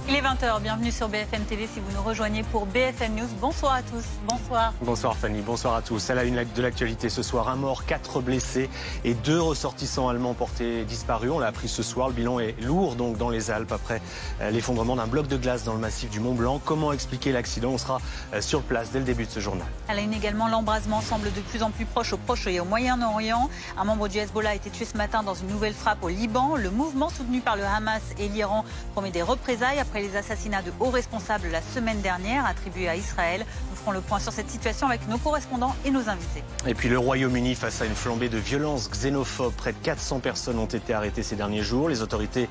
Il est 20h, bienvenue sur BFM TV si vous nous rejoignez pour BFM News. Bonsoir à tous, bonsoir. Bonsoir Fanny, bonsoir à tous. À la une de l'actualité ce soir, un mort, 4 blessés et 2 ressortissants allemands portés disparus. On l'a appris ce soir, le bilan est lourd donc dans les Alpes après l'effondrement d'un bloc de glace dans le massif du Mont Blanc. Comment expliquer l'accident? On sera sur place dès le début de ce journal. À la une également, l'embrasement semble de plus en plus proche au Proche et au Moyen-Orient. Un membre du Hezbollah a été tué ce matin dans une nouvelle frappe au Liban. Le mouvement soutenu par le Hamas et l'Iran promet des représailles après les assassinats de hauts responsables la semaine dernière attribués à Israël. Nous ferons le point sur cette situation avec nos correspondants et nos invités. Et puis le Royaume-Uni face à une flambée de violences xénophobes. Près de 400 personnes ont été arrêtées ces derniers jours. Les autorités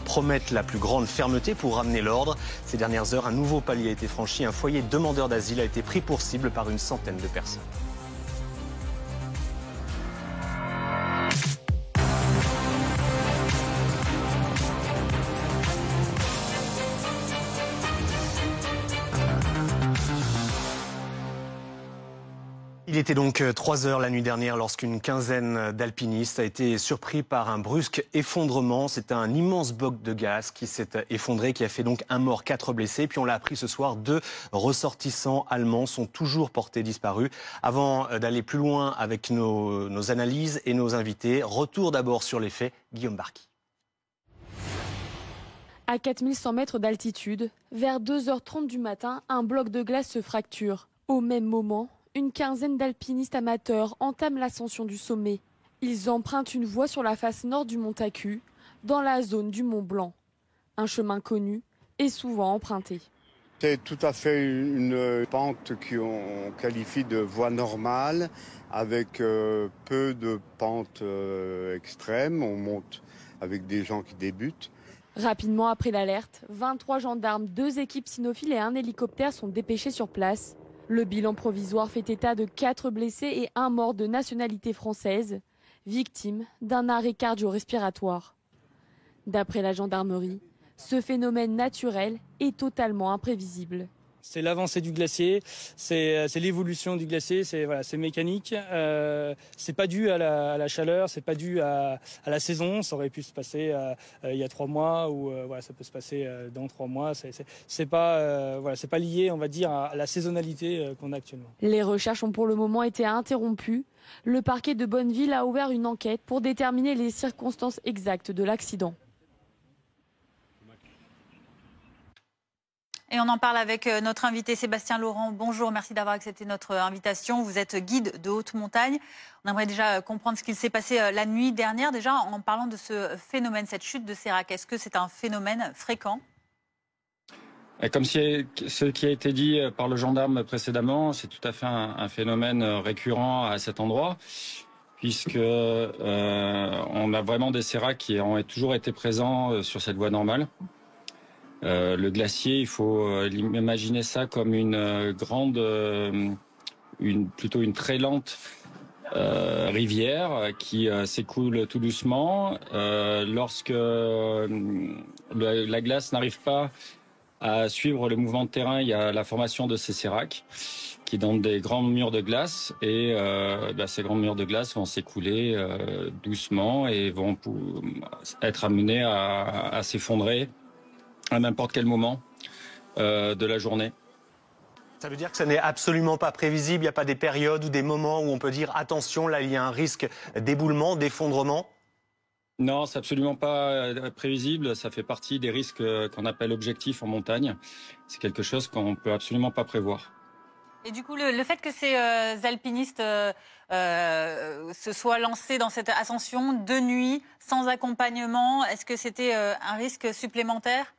promettent la plus grande fermeté pour ramener l'ordre. Ces dernières heures, un nouveau palier a été franchi. Un foyer demandeur d'asile a été pris pour cible par une centaine de personnes. Il était donc 3 heures la nuit dernière lorsqu'une quinzaine d'alpinistes a été surpris par un brusque effondrement. C'est un immense bloc de gaz qui s'est effondré, qui a fait donc un mort, 4 blessés. Puis on l'a appris ce soir, 2 ressortissants allemands sont toujours portés disparus. Avant d'aller plus loin avec nos analyses et nos invités, retour d'abord sur les faits, Guillaume Barqui. À 4100 mètres d'altitude, vers 2h30 du matin, un bloc de glace se fracture. Au même moment, une quinzaine d'alpinistes amateurs entament l'ascension du sommet. Ils empruntent une voie sur la face nord du mont Taku, dans la zone du Mont Blanc. Un chemin connu et souvent emprunté. C'est tout à fait une pente qu'on qualifie de voie normale, avec peu de pentes extrêmes. On monte avec des gens qui débutent. Rapidement après l'alerte, 23 gendarmes, 2 équipes cynophiles et un hélicoptère sont dépêchés sur place. Le bilan provisoire fait état de 4 blessés et 1 mort de nationalité française, victime d'un arrêt cardio-respiratoire. D'après la gendarmerie, ce phénomène naturel est totalement imprévisible. C'est l'avancée du glacier, c'est l'évolution du glacier, c'est mécanique. C'est pas dû à la chaleur, c'est pas dû à la saison. Ça aurait pu se passer il y a 3 mois ou ça peut se passer dans 3 mois. C'est pas lié, on va dire, à la saisonnalité qu'on a actuellement. Les recherches ont pour le moment été interrompues. Le parquet de Bonneville a ouvert une enquête pour déterminer les circonstances exactes de l'accident. Et on en parle avec notre invité Sébastien Laurent. Bonjour, merci d'avoir accepté notre invitation. Vous êtes guide de haute montagne. On aimerait déjà comprendre ce qu'il s'est passé la nuit dernière. Déjà, en parlant de ce phénomène, cette chute de sérac, est-ce que c'est un phénomène fréquent? Comme ce qui a été dit par le gendarme précédemment, c'est tout à fait un phénomène récurrent à cet endroit, puisque on a vraiment des séracs qui ont toujours été présents sur cette voie normale. Le glacier, il faut imaginer ça comme plutôt une très lente rivière qui s'écoule tout doucement. Lorsque la glace n'arrive pas à suivre le mouvement de terrain, il y a la formation de ces séracs qui donnent des grands murs de glace et ces grands murs de glace vont s'écouler doucement et vont être amenés à s'effondrer à n'importe quel moment de la journée. Ça veut dire que ça n'est absolument pas prévisible, il n'y a pas des périodes ou des moments où on peut dire attention, là il y a un risque d'éboulement, d'effondrement? Non, c'est absolument pas prévisible, ça fait partie des risques qu'on appelle objectifs en montagne. C'est quelque chose qu'on ne peut absolument pas prévoir. Et du coup, le fait que ces alpinistes se soient lancés dans cette ascension de nuit, sans accompagnement, est-ce que c'était un risque supplémentaire?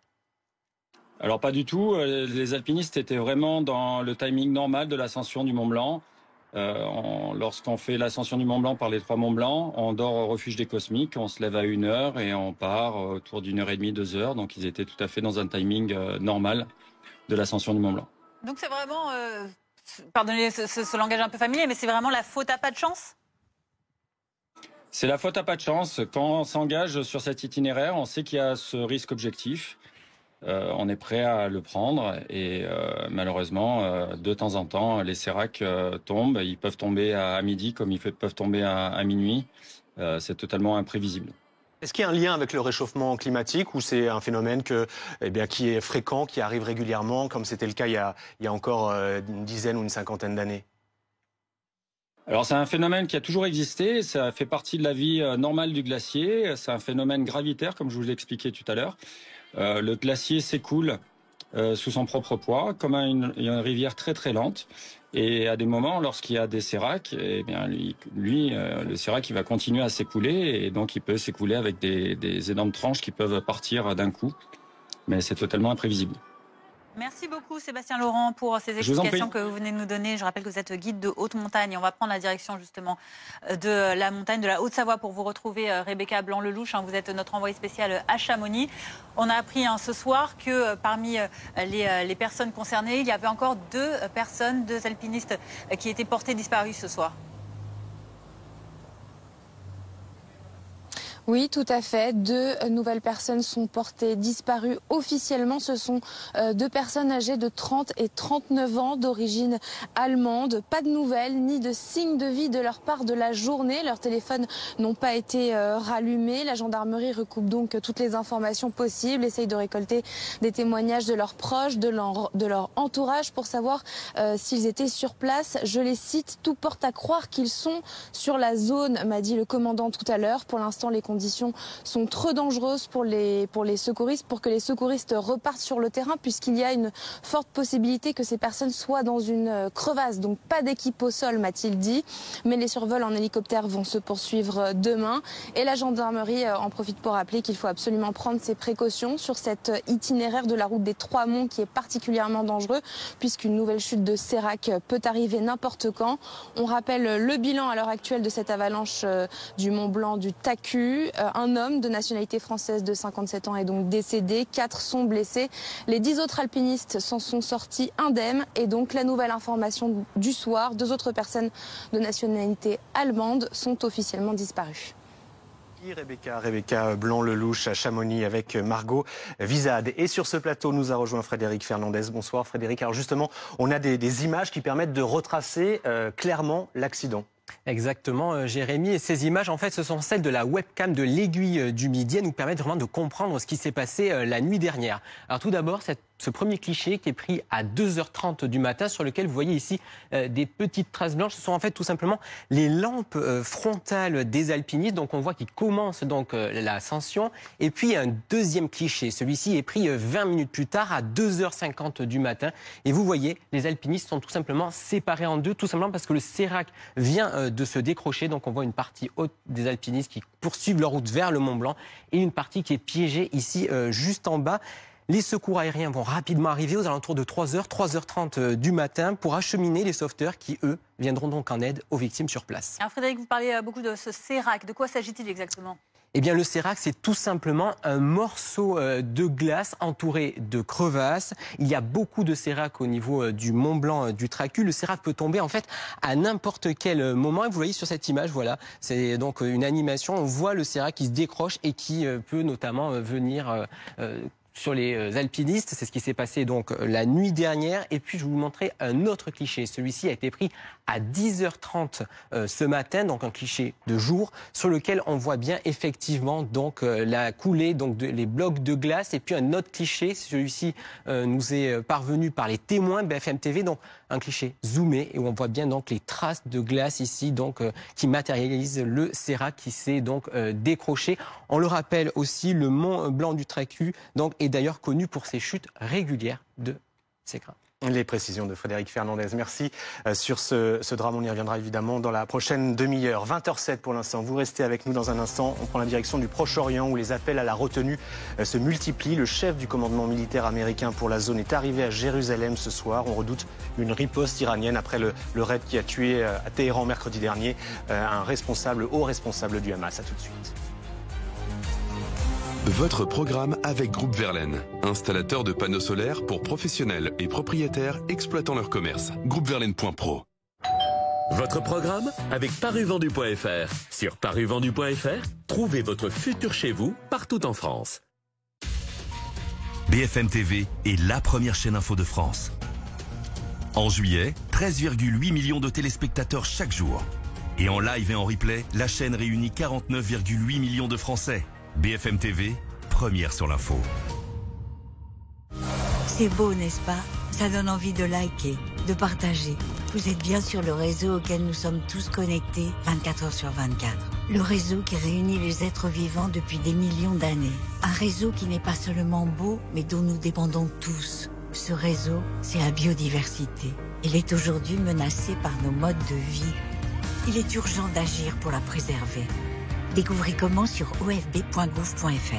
Alors pas du tout, les alpinistes étaient vraiment dans le timing normal de l'ascension du Mont Blanc. Lorsqu'on fait l'ascension du Mont Blanc par les 3 Monts Blancs, on dort au refuge des Cosmiques, on se lève à 1h et on part autour d'1h30, 2h. Donc ils étaient tout à fait dans un timing normal de l'ascension du Mont Blanc. Donc c'est vraiment, pardonnez ce langage un peu familier, mais c'est vraiment la faute à pas de chance? C'est la faute à pas de chance. Quand on s'engage sur cet itinéraire, on sait qu'il y a ce risque objectif. On est prêt à le prendre et malheureusement, de temps en temps, les séracs tombent. Ils peuvent tomber à midi comme ils peuvent tomber à minuit. C'est totalement imprévisible. Est-ce qu'il y a un lien avec le réchauffement climatique ou c'est un phénomène qui est fréquent, qui arrive régulièrement, comme c'était le cas il y a encore une dizaine ou une cinquantaine d'années? Alors c'est un phénomène qui a toujours existé, ça fait partie de la vie normale du glacier, c'est un phénomène gravitaire comme je vous l'ai expliqué tout à l'heure. Le glacier s'écoule sous son propre poids, comme une rivière très très lente. Et à des moments, lorsqu'il y a des séracs, eh bien le sérac il va continuer à s'écouler et donc il peut s'écouler avec des énormes tranches qui peuvent partir d'un coup. Mais c'est totalement imprévisible. Merci beaucoup Sébastien Laurent pour ces explications que vous venez de nous donner. Je rappelle que vous êtes guide de haute montagne. On va prendre la direction justement de la montagne de la Haute-Savoie pour vous retrouver Rebecca Blanc-Lelouch. Vous êtes notre envoyée spéciale à Chamonix. On a appris ce soir que parmi les personnes concernées, il y avait encore deux alpinistes qui étaient portés disparus ce soir. Oui, tout à fait. Deux nouvelles personnes sont portées disparues officiellement. Ce sont deux personnes âgées de 30 et 39 ans d'origine allemande. Pas de nouvelles ni de signes de vie de leur part de la journée. Leurs téléphones n'ont pas été rallumés. La gendarmerie recoupe donc toutes les informations possibles, essaye de récolter des témoignages de leurs proches, de leur entourage pour savoir s'ils étaient sur place. Je les cite, tout porte à croire qu'ils sont sur la zone, m'a dit le commandant tout à l'heure. Pour l'instant, les conditions sont trop dangereuses pour les secouristes, pour que les secouristes repartent sur le terrain, puisqu'il y a une forte possibilité que ces personnes soient dans une crevasse. Donc pas d'équipe au sol, m'a-t-il dit, mais les survols en hélicoptère vont se poursuivre demain. Et la gendarmerie en profite pour rappeler qu'il faut absolument prendre ses précautions sur cet itinéraire de la route des Trois Monts qui est particulièrement dangereux, puisqu'une nouvelle chute de sérac peut arriver n'importe quand. On rappelle le bilan à l'heure actuelle de cette avalanche du Mont Blanc du Taku. Un homme de nationalité française de 57 ans est donc décédé, 4 sont blessés. Les 10 autres alpinistes s'en sont sortis indemnes et donc la nouvelle information du soir, 2 autres personnes de nationalité allemande sont officiellement disparues. Rebecca Blanc-Lelouch à Chamonix avec Margot Vizade. Et sur ce plateau, nous a rejoint Frédéric Fernandez. Bonsoir Frédéric. Alors justement, on a des images qui permettent de retracer clairement l'accident. Exactement, Jérémy. Et ces images, en fait, ce sont celles de la webcam de l'Aiguille du Midi. Elles nous permettent vraiment de comprendre ce qui s'est passé la nuit dernière. Alors tout d'abord, ce premier cliché qui est pris à 2h30 du matin, sur lequel vous voyez ici des petites traces blanches. Ce sont en fait tout simplement les lampes frontales des alpinistes. Donc on voit qu'ils commencent donc l'ascension. Et puis un deuxième cliché. Celui-ci est pris 20 minutes plus tard à 2h50 du matin. Et vous voyez, les alpinistes sont tout simplement séparés en deux, tout simplement parce que le sérac vient de se décrocher. Donc on voit une partie haute des alpinistes qui poursuivent leur route vers le Mont Blanc et une partie qui est piégée ici juste en bas. Les secours aériens vont rapidement arriver aux alentours de 3h30 du matin pour acheminer les sauveteurs qui, eux, viendront donc en aide aux victimes sur place. Alors Frédéric, vous parlez beaucoup de ce sérac. De quoi s'agit-il exactement ? Eh bien, le sérac, c'est tout simplement un morceau de glace entouré de crevasses. Il y a beaucoup de sérac au niveau du Mont Blanc du Taku. Le sérac peut tomber, en fait, à n'importe quel moment. Et vous voyez sur cette image, voilà, c'est donc une animation. On voit le sérac qui se décroche et qui peut notamment venir sur les alpinistes. C'est ce qui s'est passé donc la nuit dernière. Et puis je vais vous montrer un autre cliché. Celui-ci a été pris à 10h30 ce matin, donc un cliché de jour, sur lequel on voit bien effectivement donc la coulée, donc les blocs de glace. Et puis un autre cliché, celui-ci nous est parvenu par les témoins BFM TV, donc un cliché zoomé et où on voit bien donc les traces de glace ici, donc qui matérialisent le sérac qui s'est donc décroché. On le rappelle aussi, le Mont Blanc du Taku donc est d'ailleurs connu pour ses chutes régulières de ses grains. Les précisions de Frédéric Fernandez. Merci sur ce drame. On y reviendra évidemment dans la prochaine demi-heure. 20h07 pour l'instant. Vous restez avec nous dans un instant. On prend la direction du Proche-Orient où les appels à la retenue se multiplient. Le chef du commandement militaire américain pour la zone est arrivé à Jérusalem ce soir. On redoute une riposte iranienne après le raid qui a tué à Téhéran mercredi dernier un haut responsable du Hamas. À tout de suite. Votre programme avec Groupe Verlaine, installateur de panneaux solaires pour professionnels et propriétaires exploitant leur commerce. Groupeverlaine.pro. Votre programme avec paruvendu.fr. Sur paruvendu.fr, trouvez votre futur chez vous partout en France. BFM TV est la première chaîne info de France. En juillet, 13,8 millions de téléspectateurs chaque jour. Et en live et en replay, la chaîne réunit 49,8 millions de Français. BFM TV, première sur l'info. C'est beau, n'est-ce pas? Ça donne envie de liker, de partager. Vous êtes bien sur le réseau auquel nous sommes tous connectés 24 heures sur 24. Le réseau qui réunit les êtres vivants depuis des millions d'années. Un réseau qui n'est pas seulement beau, mais dont nous dépendons tous. Ce réseau, c'est la biodiversité. Il est aujourd'hui menacé par nos modes de vie. Il est urgent d'agir pour la préserver. Découvrez comment sur ofb.gouv.fr.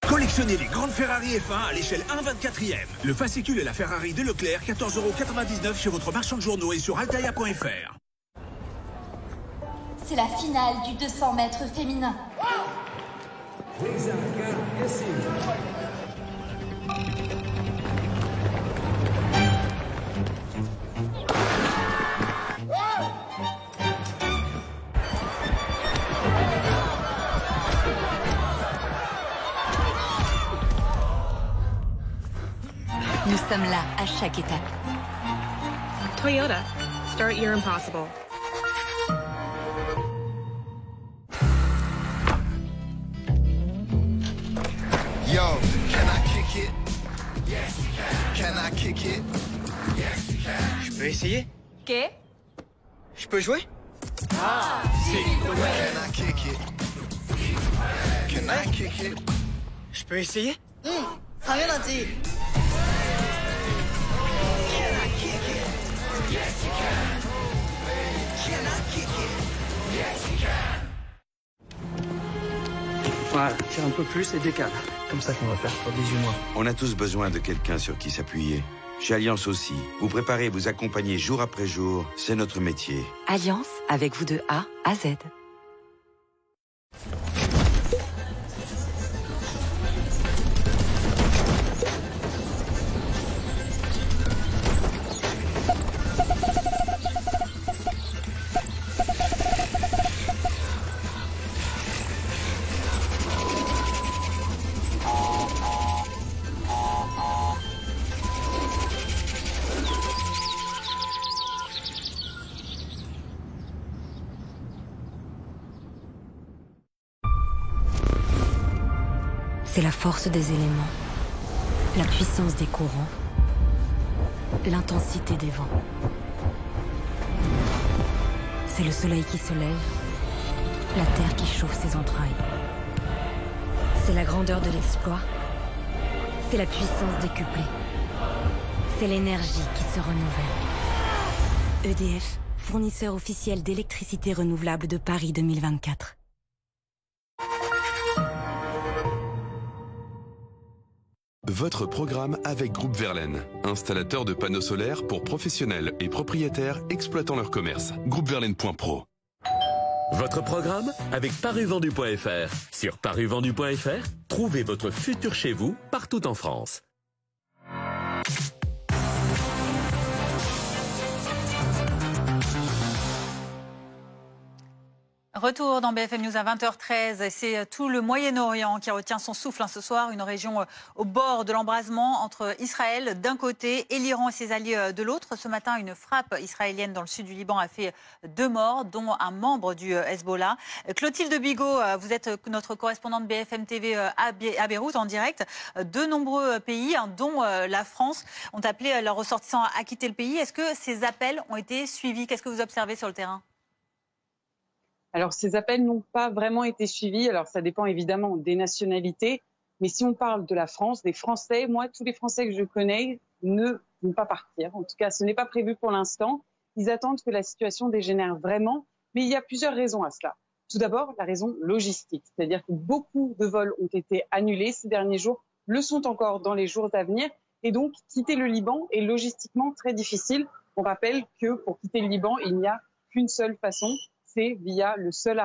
Collectionnez les grandes Ferrari F1 à l'échelle 1/24e. Le fascicule et la Ferrari de Leclerc, 14,99 € chez votre marchand de journaux et sur altaïa.fr. C'est la finale du 200 mètres féminin. Nous sommes là à chaque étape. Toyota, start your impossible. Yo, can I kick it? Yes, you can. Can I kick it? Yes, you can. Je peux essayer? ¿Qué? Je peux jouer? Ah, can I kick it? Can I kick it? Je peux essayer? 당연하지. Yes, you can. Can I kick it? Yes, you can. Voilà, tire un peu plus et décale. Comme ça qu'on va faire pour 18 mois. On a tous besoin de quelqu'un sur qui s'appuyer. Chez Alliance aussi. Vous préparez, vous accompagnez jour après jour. C'est notre métier. Alliance, avec vous de A à Z. C'est la force des éléments, la puissance des courants, l'intensité des vents. C'est le soleil qui se lève, la terre qui chauffe ses entrailles. C'est la grandeur de l'exploit, c'est la puissance décuplée. C'est l'énergie qui se renouvelle. EDF, fournisseur officiel d'électricité renouvelable de Paris 2024. Votre programme avec Groupe Verlaine, installateur de panneaux solaires pour professionnels et propriétaires exploitant leur commerce. Groupeverlaine.pro. Votre programme avec paruvendu.fr. Sur paruvendu.fr, trouvez votre futur chez vous partout en France. Retour dans BFM News à 20h13. C'est tout le Moyen-Orient qui retient son souffle ce soir. Une région au bord de l'embrasement entre Israël d'un côté et l'Iran et ses alliés de l'autre. Ce matin, une frappe israélienne dans le sud du Liban a fait 2 morts, dont un membre du Hezbollah. Clotilde Bigot, vous êtes notre correspondante BFM TV à Beyrouth en direct. De nombreux pays, dont la France, ont appelé leurs ressortissants à quitter le pays. Est-ce que ces appels ont été suivis? Qu'est-ce que vous observez sur le terrain? Alors, ces appels n'ont pas vraiment été suivis. Alors, ça dépend évidemment des nationalités. Mais si on parle de la France, des Français, moi, tous les Français que je connais ne vont pas partir. En tout cas, ce n'est pas prévu pour l'instant. Ils attendent que la situation dégénère vraiment. Mais il y a plusieurs raisons à cela. Tout d'abord, la raison logistique. C'est-à-dire que beaucoup de vols ont été annulés ces derniers jours, le sont encore dans les jours à venir. Et donc, quitter le Liban est logistiquement très difficile. On rappelle que pour quitter le Liban, il n'y a qu'une seule façon, c'est via le seul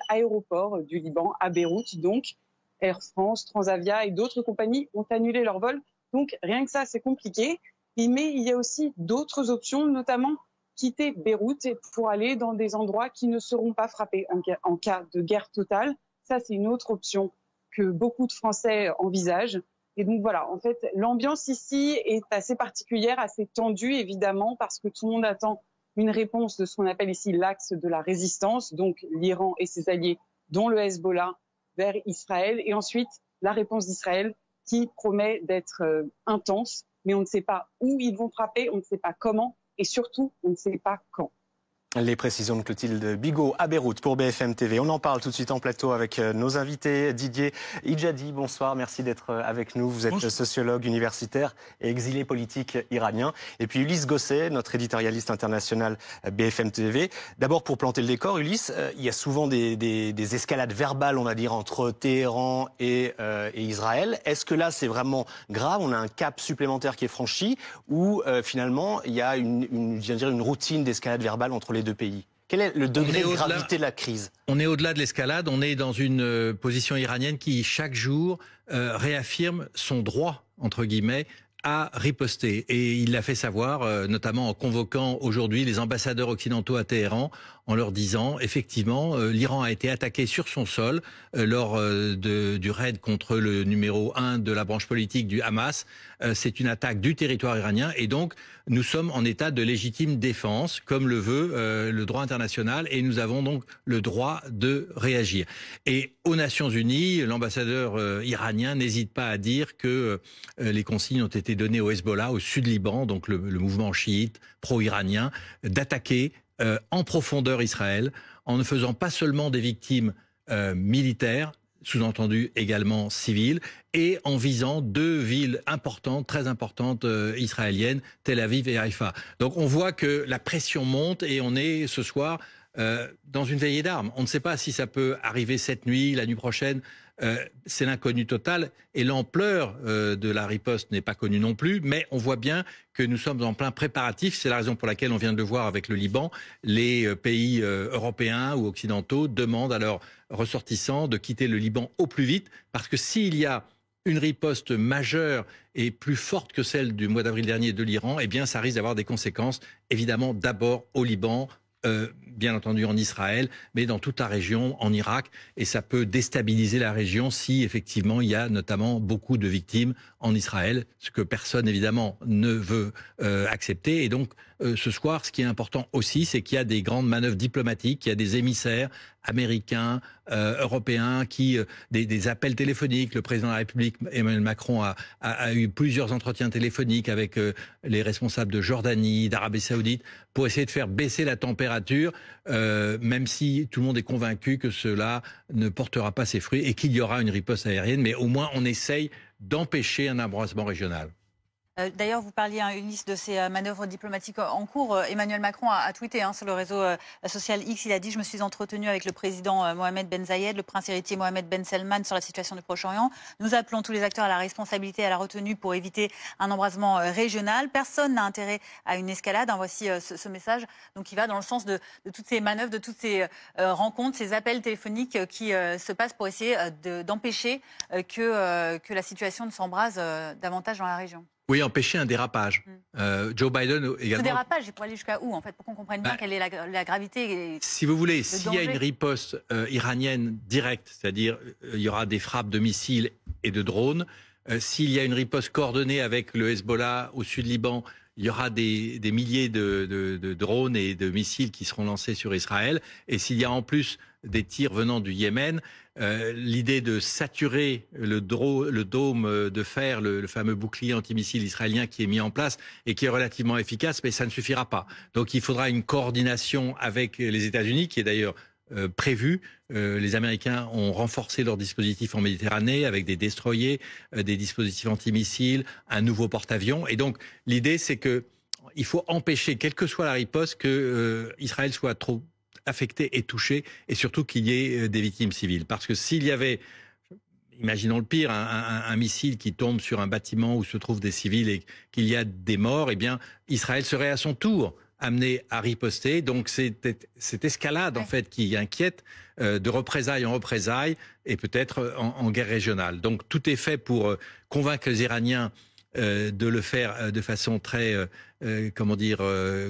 aéroport du Liban à Beyrouth. Donc, Air France, Transavia et d'autres compagnies ont annulé leur vol. Donc, rien que ça, c'est compliqué. Mais il y a aussi d'autres options, notamment quitter Beyrouth pour aller dans des endroits qui ne seront pas frappés en cas de guerre totale. Ça, c'est une autre option que beaucoup de Français envisagent. Et donc voilà, en fait, l'ambiance ici est assez particulière, assez tendue évidemment, parce que tout le monde attend une réponse de ce qu'on appelle ici l'axe de la résistance, donc l'Iran et ses alliés, dont le Hezbollah, vers Israël, et ensuite la réponse d'Israël qui promet d'être intense, mais on ne sait pas où ils vont frapper, on ne sait pas comment, et surtout, on ne sait pas quand. Les précisions de Clotilde Bigot à Beyrouth pour BFM TV. On en parle tout de suite en plateau avec nos invités. Didier Idjadi, bonsoir, merci d'être avec nous. Vous êtes sociologue universitaire et exilé politique iranien. Et puis Ulysse Gosset, notre éditorialiste international BFM TV. D'abord, pour planter le décor, Ulysse, il y a souvent des escalades verbales, on va dire, entre Téhéran et Israël. Est-ce que là, c'est vraiment grave? On a un cap supplémentaire qui est franchi ou finalement, il y a une routine d'escalade verbale entre les deux pays? Quel est le degré de gravité de la crise? On est au-delà de l'escalade, on est dans une position iranienne qui, chaque jour, réaffirme son droit, entre guillemets, à riposter. Et il l'a fait savoir, notamment en convoquant aujourd'hui les ambassadeurs occidentaux à Téhéran, en leur disant, effectivement, l'Iran a été attaqué sur son sol lors du raid contre le numéro 1 de la branche politique du Hamas. C'est une attaque du territoire iranien et donc nous sommes en état de légitime défense, comme le veut le droit international, et nous avons donc le droit de réagir. Et aux Nations Unies, l'ambassadeur iranien n'hésite pas à dire que les consignes ont été données au Hezbollah, au sud Liban, donc le mouvement chiite pro-iranien, d'attaquer en profondeur Israël, en ne faisant pas seulement des victimes militaires, sous-entendu également civiles, et en visant deux villes importantes, très importantes israéliennes, Tel Aviv et Haïfa. Donc on voit que la pression monte et on est ce soir dans une veillée d'armes. On ne sait pas si ça peut arriver cette nuit, la nuit prochaine. C'est l'inconnu total et l'ampleur de la riposte n'est pas connue non plus, mais on voit bien que nous sommes en plein préparatif. C'est la raison pour laquelle on vient de le voir avec le Liban. Les pays européens ou occidentaux demandent à leurs ressortissants de quitter le Liban au plus vite, parce que s'il y a une riposte majeure et plus forte que celle du mois d'avril dernier de l'Iran, eh bien ça risque d'avoir des conséquences, évidemment d'abord au Liban, bien entendu en Israël, mais dans toute la région, en Irak, et ça peut déstabiliser la région si effectivement il y a notamment beaucoup de victimes en Israël, ce que personne évidemment ne veut accepter. Et donc ce soir, ce qui est important aussi, c'est qu'il y a des grandes manœuvres diplomatiques, il y a des émissaires américains, européens, des appels téléphoniques. Le président de la République, Emmanuel Macron, a eu plusieurs entretiens téléphoniques avec les responsables de Jordanie, d'Arabie Saoudite, pour essayer de faire baisser la température, même si tout le monde est convaincu que cela ne portera pas ses fruits et qu'il y aura une riposte aérienne, mais au moins on essaye d'empêcher un embrasement régional. D'ailleurs, vous parliez, Ulysse, de ces manœuvres diplomatiques en cours. Emmanuel Macron a tweeté sur le réseau social X, il a dit « Je me suis entretenu avec le président Mohamed Ben Zayed, le prince héritier Mohamed Ben Salman sur la situation du Proche-Orient. Nous appelons tous les acteurs à la responsabilité et à la retenue pour éviter un embrasement régional. Personne n'a intérêt à une escalade. » Voici ce message qui va dans le sens de toutes ces manœuvres, de toutes ces rencontres, ces appels téléphoniques qui se passent pour essayer d'empêcher que la situation ne s'embrase davantage dans la région. Oui, empêcher un dérapage. Joe Biden également. Ce dérapage, il pourrait aller jusqu'à où, en fait, pour qu'on comprenne bien quelle est la gravité si vous voulez, s'il y a une riposte iranienne directe, c'est-à-dire il y aura des frappes de missiles et de drones, s'il y a une riposte coordonnée avec le Hezbollah au sud Liban, il y aura des milliers de drones et de missiles qui seront lancés sur Israël. Et s'il y a en plus des tirs venant du Yémen, l'idée de saturer le dôme de fer, le fameux bouclier antimissile israélien qui est mis en place et qui est relativement efficace, mais ça ne suffira pas. Donc il faudra une coordination avec les États-Unis, qui est d'ailleurs prévue. Les Américains ont renforcé leur dispositif en Méditerranée avec des destroyers, des dispositifs antimissiles, un nouveau porte-avions. Et donc l'idée, c'est que il faut empêcher, quelle que soit la riposte, que Israël soit trop affecté et touché, et surtout qu'il y ait des victimes civiles. Parce que s'il y avait, imaginons le pire, un missile qui tombe sur un bâtiment où se trouvent des civils et qu'il y a des morts, eh bien, Israël serait à son tour amené à riposter. Donc c'est cette escalade en fait qui inquiète de représailles en représailles et peut-être en guerre régionale. Donc tout est fait pour convaincre les Iraniens de le faire de façon très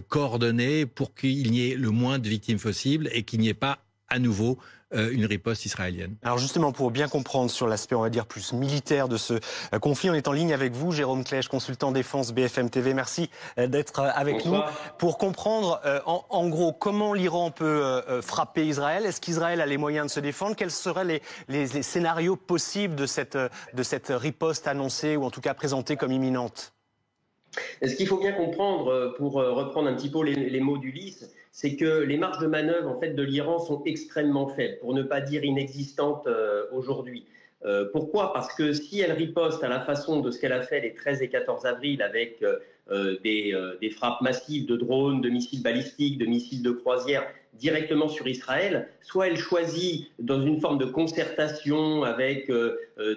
coordonnée pour qu'il n'y ait le moins de victimes possible et qu'il n'y ait pas à nouveau une riposte israélienne. Alors justement, pour bien comprendre sur l'aspect, on va dire, plus militaire de ce conflit, on est en ligne avec vous, Jérôme Clèche, consultant défense BFM TV. Merci d'être avec nous. Pour comprendre, en gros, comment l'Iran peut frapper Israël. Est-ce qu'Israël a les moyens de se défendre? Quels seraient les scénarios possibles de cette riposte annoncée ou en tout cas présentée comme imminente? Ce qu'il faut bien comprendre, pour reprendre un petit peu les mots d'Ulysse, c'est que les marges de manœuvre en fait, de l'Iran sont extrêmement faibles, pour ne pas dire inexistantes aujourd'hui. Pourquoi? Parce que si elle riposte à la façon de ce qu'elle a fait les 13 et 14 avril avec des frappes massives de drones, de missiles balistiques, de missiles de croisière directement sur Israël, soit elle choisit dans une forme de concertation avec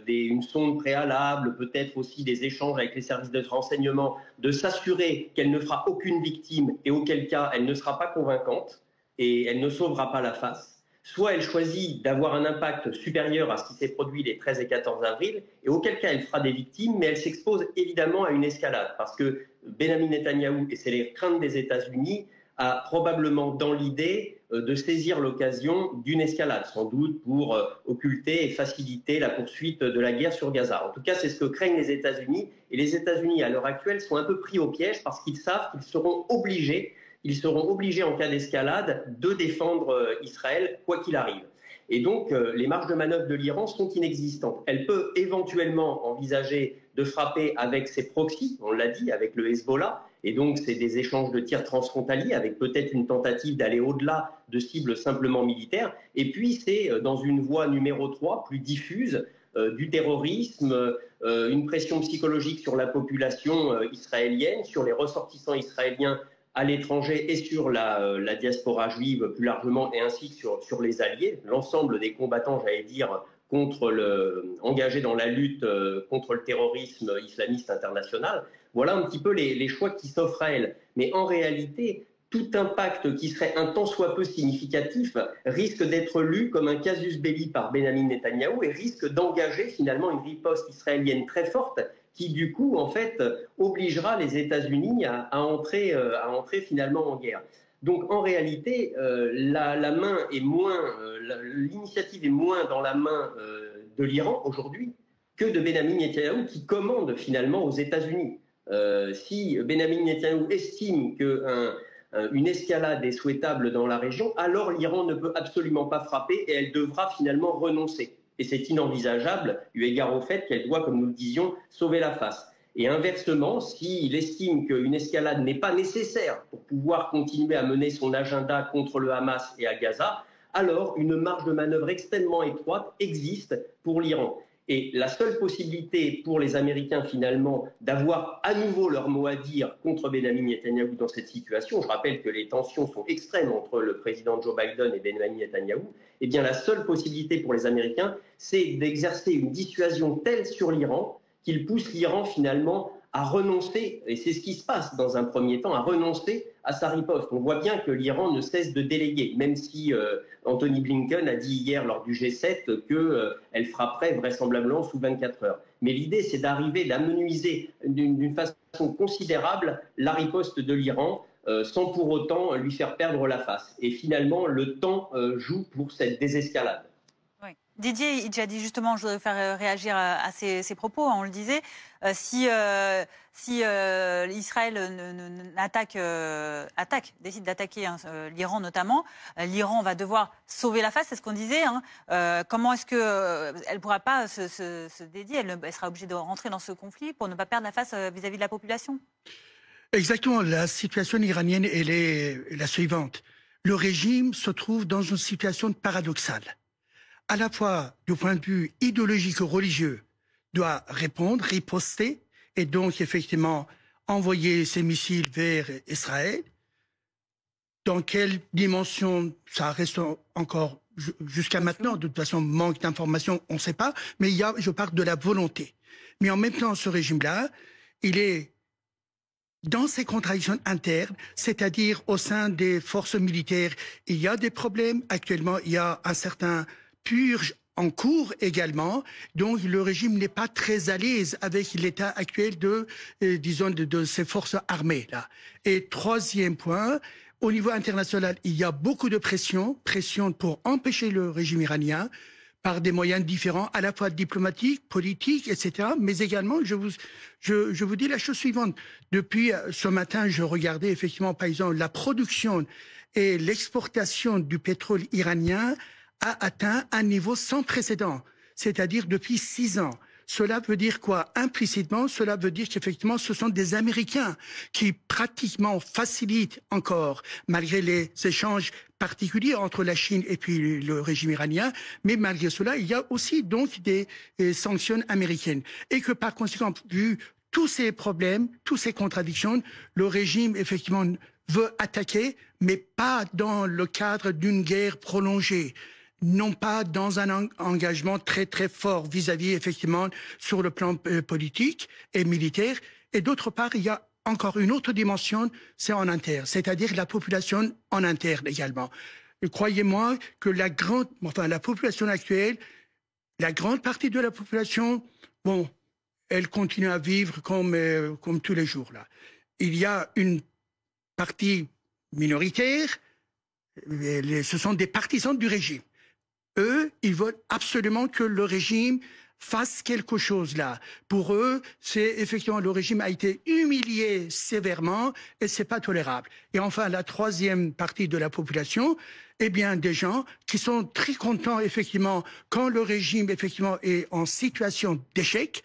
une sonde préalable, peut-être aussi des échanges avec les services de renseignement, de s'assurer qu'elle ne fera aucune victime et auquel cas elle ne sera pas convaincante et elle ne sauvera pas la face. Soit elle choisit d'avoir un impact supérieur à ce qui s'est produit les 13 et 14 avril, et auquel cas elle fera des victimes, mais elle s'expose évidemment à une escalade, parce que Benjamin Netanyahou, et c'est les craintes des États-Unis, a probablement dans l'idée de saisir l'occasion d'une escalade, sans doute pour occulter et faciliter la poursuite de la guerre sur Gaza. En tout cas, c'est ce que craignent les États-Unis, et les États-Unis, à l'heure actuelle, sont un peu pris au piège parce qu'ils savent qu'ils seront obligés en cas d'escalade de défendre Israël quoi qu'il arrive. Et donc les marges de manœuvre de l'Iran sont inexistantes. Elle peut éventuellement envisager de frapper avec ses proxys, on l'a dit, avec le Hezbollah, et donc c'est des échanges de tirs transfrontaliers avec peut-être une tentative d'aller au-delà de cibles simplement militaires. Et puis c'est dans une voie numéro 3, plus diffuse, du terrorisme, une pression psychologique sur la population israélienne, sur les ressortissants israéliens à l'étranger et sur la diaspora juive plus largement, et ainsi que sur les alliés, l'ensemble des combattants, j'allais dire, engagés dans la lutte contre le terrorisme islamiste international. Voilà un petit peu les choix qui s'offrent à elle. Mais en réalité, tout impact qui serait un tant soit peu significatif risque d'être lu comme un casus belli par Benjamin Netanyahou et risque d'engager finalement une riposte israélienne très forte qui du coup en fait obligera les États-Unis à entrer finalement en guerre. Donc en réalité, la main est l'initiative est moins dans la main de l'Iran aujourd'hui que de Benjamin Netanyahou qui commande finalement aux États-Unis. Si Benjamin Netanyahou estime qu'une escalade est souhaitable dans la région, alors l'Iran ne peut absolument pas frapper et elle devra finalement renoncer. Et c'est inenvisageable, eu égard au fait qu'elle doit, comme nous le disions, sauver la face. Et inversement, s'il estime qu'une escalade n'est pas nécessaire pour pouvoir continuer à mener son agenda contre le Hamas et à Gaza, alors une marge de manœuvre extrêmement étroite existe pour l'Iran. Et la seule possibilité pour les Américains, finalement, d'avoir à nouveau leur mot à dire contre Benjamin Netanyahou dans cette situation, je rappelle que les tensions sont extrêmes entre le président Joe Biden et Benjamin Netanyahou, eh bien la seule possibilité pour les Américains, c'est d'exercer une dissuasion telle sur l'Iran qu'il pousse l'Iran, finalement, à renoncer, et c'est ce qui se passe dans un premier temps, à renoncer à sa riposte. On voit bien que l'Iran ne cesse de déléguer, même si Anthony Blinken a dit hier lors du G7 qu'elle frapperait vraisemblablement sous 24 heures. Mais l'idée, c'est d'amenuiser d'une façon considérable la riposte de l'Iran, sans pour autant lui faire perdre la face. Et finalement, le temps joue pour cette désescalade. Didier Idjadi, justement, je voudrais faire réagir à ces propos. On le disait, si Israël décide d'attaquer l'Iran notamment, l'Iran va devoir sauver la face, c'est ce qu'on disait. Comment est-ce qu'elle ne pourra pas se dédier, elle sera obligée de rentrer dans ce conflit pour ne pas perdre la face vis-à-vis de la population? Exactement. La situation iranienne, elle est la suivante. Le régime se trouve dans une situation paradoxale. À la fois, du point de vue idéologique et religieux, doit répondre, riposter, et donc effectivement envoyer ses missiles vers Israël. Dans quelle dimension, ça reste encore jusqu'à maintenant, de toute façon, manque d'informations, on ne sait pas, mais je parle de la volonté. Mais en même temps, ce régime-là, il est dans ses contradictions internes, c'est-à-dire au sein des forces militaires, il y a des problèmes. Actuellement, il y a un certain purge en cours également. Donc, le régime n'est pas très à l'aise avec l'état actuel de ses forces armées, là. Et troisième point, au niveau international, il y a beaucoup de pression pour empêcher le régime iranien par des moyens différents, à la fois diplomatiques, politiques, etc. Mais également, je vous dis la chose suivante. Depuis ce matin, je regardais effectivement, par exemple, la production et l'exportation du pétrole iranien a atteint un niveau sans précédent, c'est-à-dire depuis 6 ans. Cela veut dire quoi? Implicitement, cela veut dire qu'effectivement, ce sont des Américains qui pratiquement facilitent encore, malgré les échanges particuliers entre la Chine et puis le régime iranien, mais malgré cela, il y a aussi donc des sanctions américaines. Et que par conséquent, vu tous ces problèmes, toutes ces contradictions, le régime, effectivement, veut attaquer, mais pas dans le cadre d'une guerre prolongée. Non pas dans un engagement très très fort vis-à-vis effectivement sur le plan politique et militaire. Et d'autre part, il y a encore une autre dimension, c'est en interne, c'est-à-dire la population en interne également. Croyez-moi que la population actuelle, la grande partie de la population, bon, elle continue à vivre comme tous les jours là. Il y a une partie minoritaire, ce sont des partisans du régime. Eux, ils veulent absolument que le régime fasse quelque chose là. Pour eux, c'est effectivement le régime a été humilié sévèrement et c'est pas tolérable. Et enfin, la troisième partie de la population, eh bien, des gens qui sont très contents effectivement quand le régime effectivement est en situation d'échec.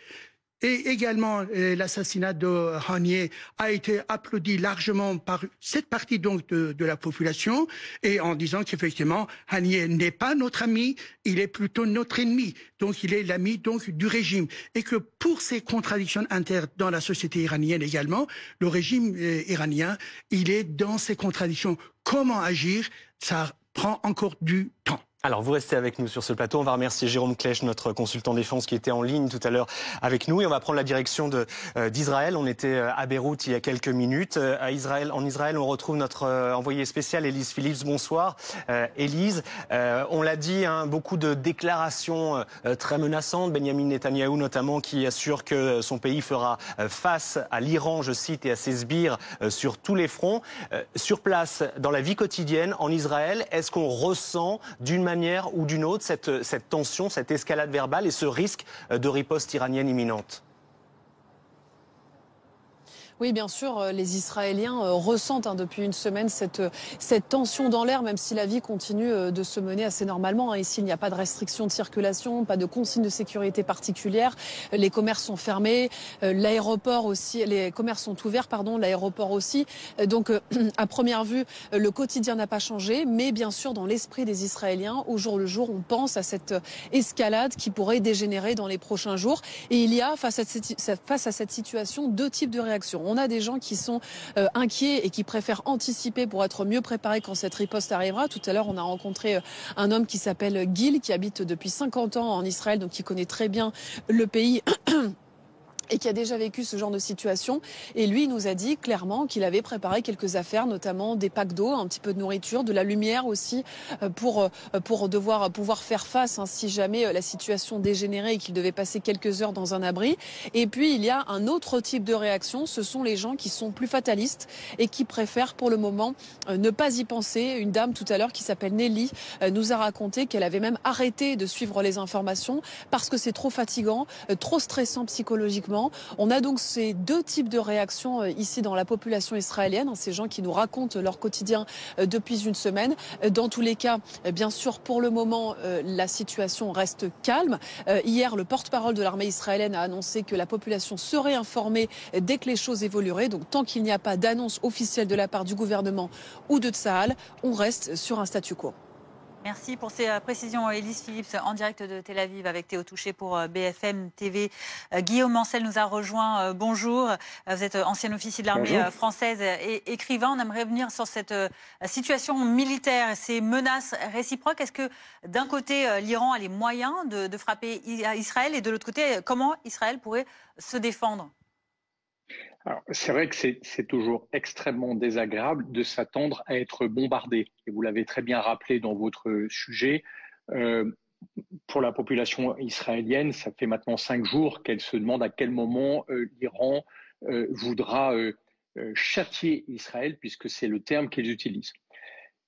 Et également, l'assassinat de Haniyeh a été applaudi largement par cette partie donc de la population, et en disant qu'effectivement, Haniyeh n'est pas notre ami, il est plutôt notre ennemi. Donc, il est l'ami donc du régime. Et que pour ces contradictions internes dans la société iranienne également, le régime iranien, il est dans ces contradictions. Comment agir? Ça prend encore du temps. Alors, vous restez avec nous sur ce plateau. On va remercier Jérôme Klech, notre consultant défense, qui était en ligne tout à l'heure avec nous. Et on va prendre la direction d'Israël. On était à Beyrouth il y a quelques minutes. En Israël, on retrouve notre envoyée spéciale, Élise Phillips. Bonsoir, Élise. On l'a dit, hein, beaucoup de déclarations très menaçantes. Benjamin Netanyahou, notamment, qui assure que son pays fera face à l'Iran, je cite, et à ses sbires sur tous les fronts. Sur place, dans la vie quotidienne, en Israël, est-ce qu'on ressent d'une manière ou d'une autre cette tension, cette escalade verbale et ce risque de riposte iranienne imminente? Oui, bien sûr, les Israéliens ressentent depuis une semaine cette tension dans l'air, même si la vie continue de se mener assez normalement. Ici, il n'y a pas de restriction de circulation, pas de consignes de sécurité particulières. Les commerces sont fermés, l'aéroport aussi, les commerces sont ouverts, l'aéroport aussi. Donc, à première vue, le quotidien n'a pas changé, mais bien sûr, dans l'esprit des Israéliens, au jour le jour, on pense à cette escalade qui pourrait dégénérer dans les prochains jours. Et il y a, face à cette situation, deux types de réactions. On a des gens qui sont inquiets et qui préfèrent anticiper pour être mieux préparés quand cette riposte arrivera. Tout à l'heure, on a rencontré un homme qui s'appelle Gil, qui habite depuis 50 ans en Israël, donc qui connaît très bien le pays et qui a déjà vécu ce genre de situation. Et lui, il nous a dit clairement qu'il avait préparé quelques affaires, notamment des packs d'eau, un petit peu de nourriture, de la lumière aussi, pour pouvoir faire face si jamais la situation dégénérait et qu'il devait passer quelques heures dans un abri. Et puis, il y a un autre type de réaction. Ce sont les gens qui sont plus fatalistes et qui préfèrent pour le moment ne pas y penser. Une dame tout à l'heure qui s'appelle Nelly nous a raconté qu'elle avait même arrêté de suivre les informations parce que c'est trop fatigant, trop stressant psychologiquement. On a donc ces deux types de réactions ici dans la population israélienne, ces gens qui nous racontent leur quotidien depuis une semaine. Dans tous les cas, bien sûr, pour le moment, la situation reste calme. Hier, le porte-parole de l'armée israélienne a annoncé que la population serait informée dès que les choses évolueraient. Donc tant qu'il n'y a pas d'annonce officielle de la part du gouvernement ou de Tsahal, on reste sur un statu quo. Merci pour ces précisions, Élise Phillips, en direct de Tel Aviv avec Théo Touché pour BFM TV. Guillaume Ancel nous a rejoint. Bonjour. Vous êtes ancien officier de l'armée française et écrivain. On aimerait revenir sur cette situation militaire et ces menaces réciproques. Est-ce que d'un côté, l'Iran a les moyens de frapper Israël et de l'autre côté, comment Israël pourrait se défendre ? C'est vrai que c'est toujours extrêmement désagréable de s'attendre à être bombardé. Et vous l'avez très bien rappelé dans votre sujet. Pour la population israélienne, ça fait maintenant 5 jours qu'elle se demande à quel moment l'Iran voudra châtier Israël, puisque c'est le terme qu'ils utilisent.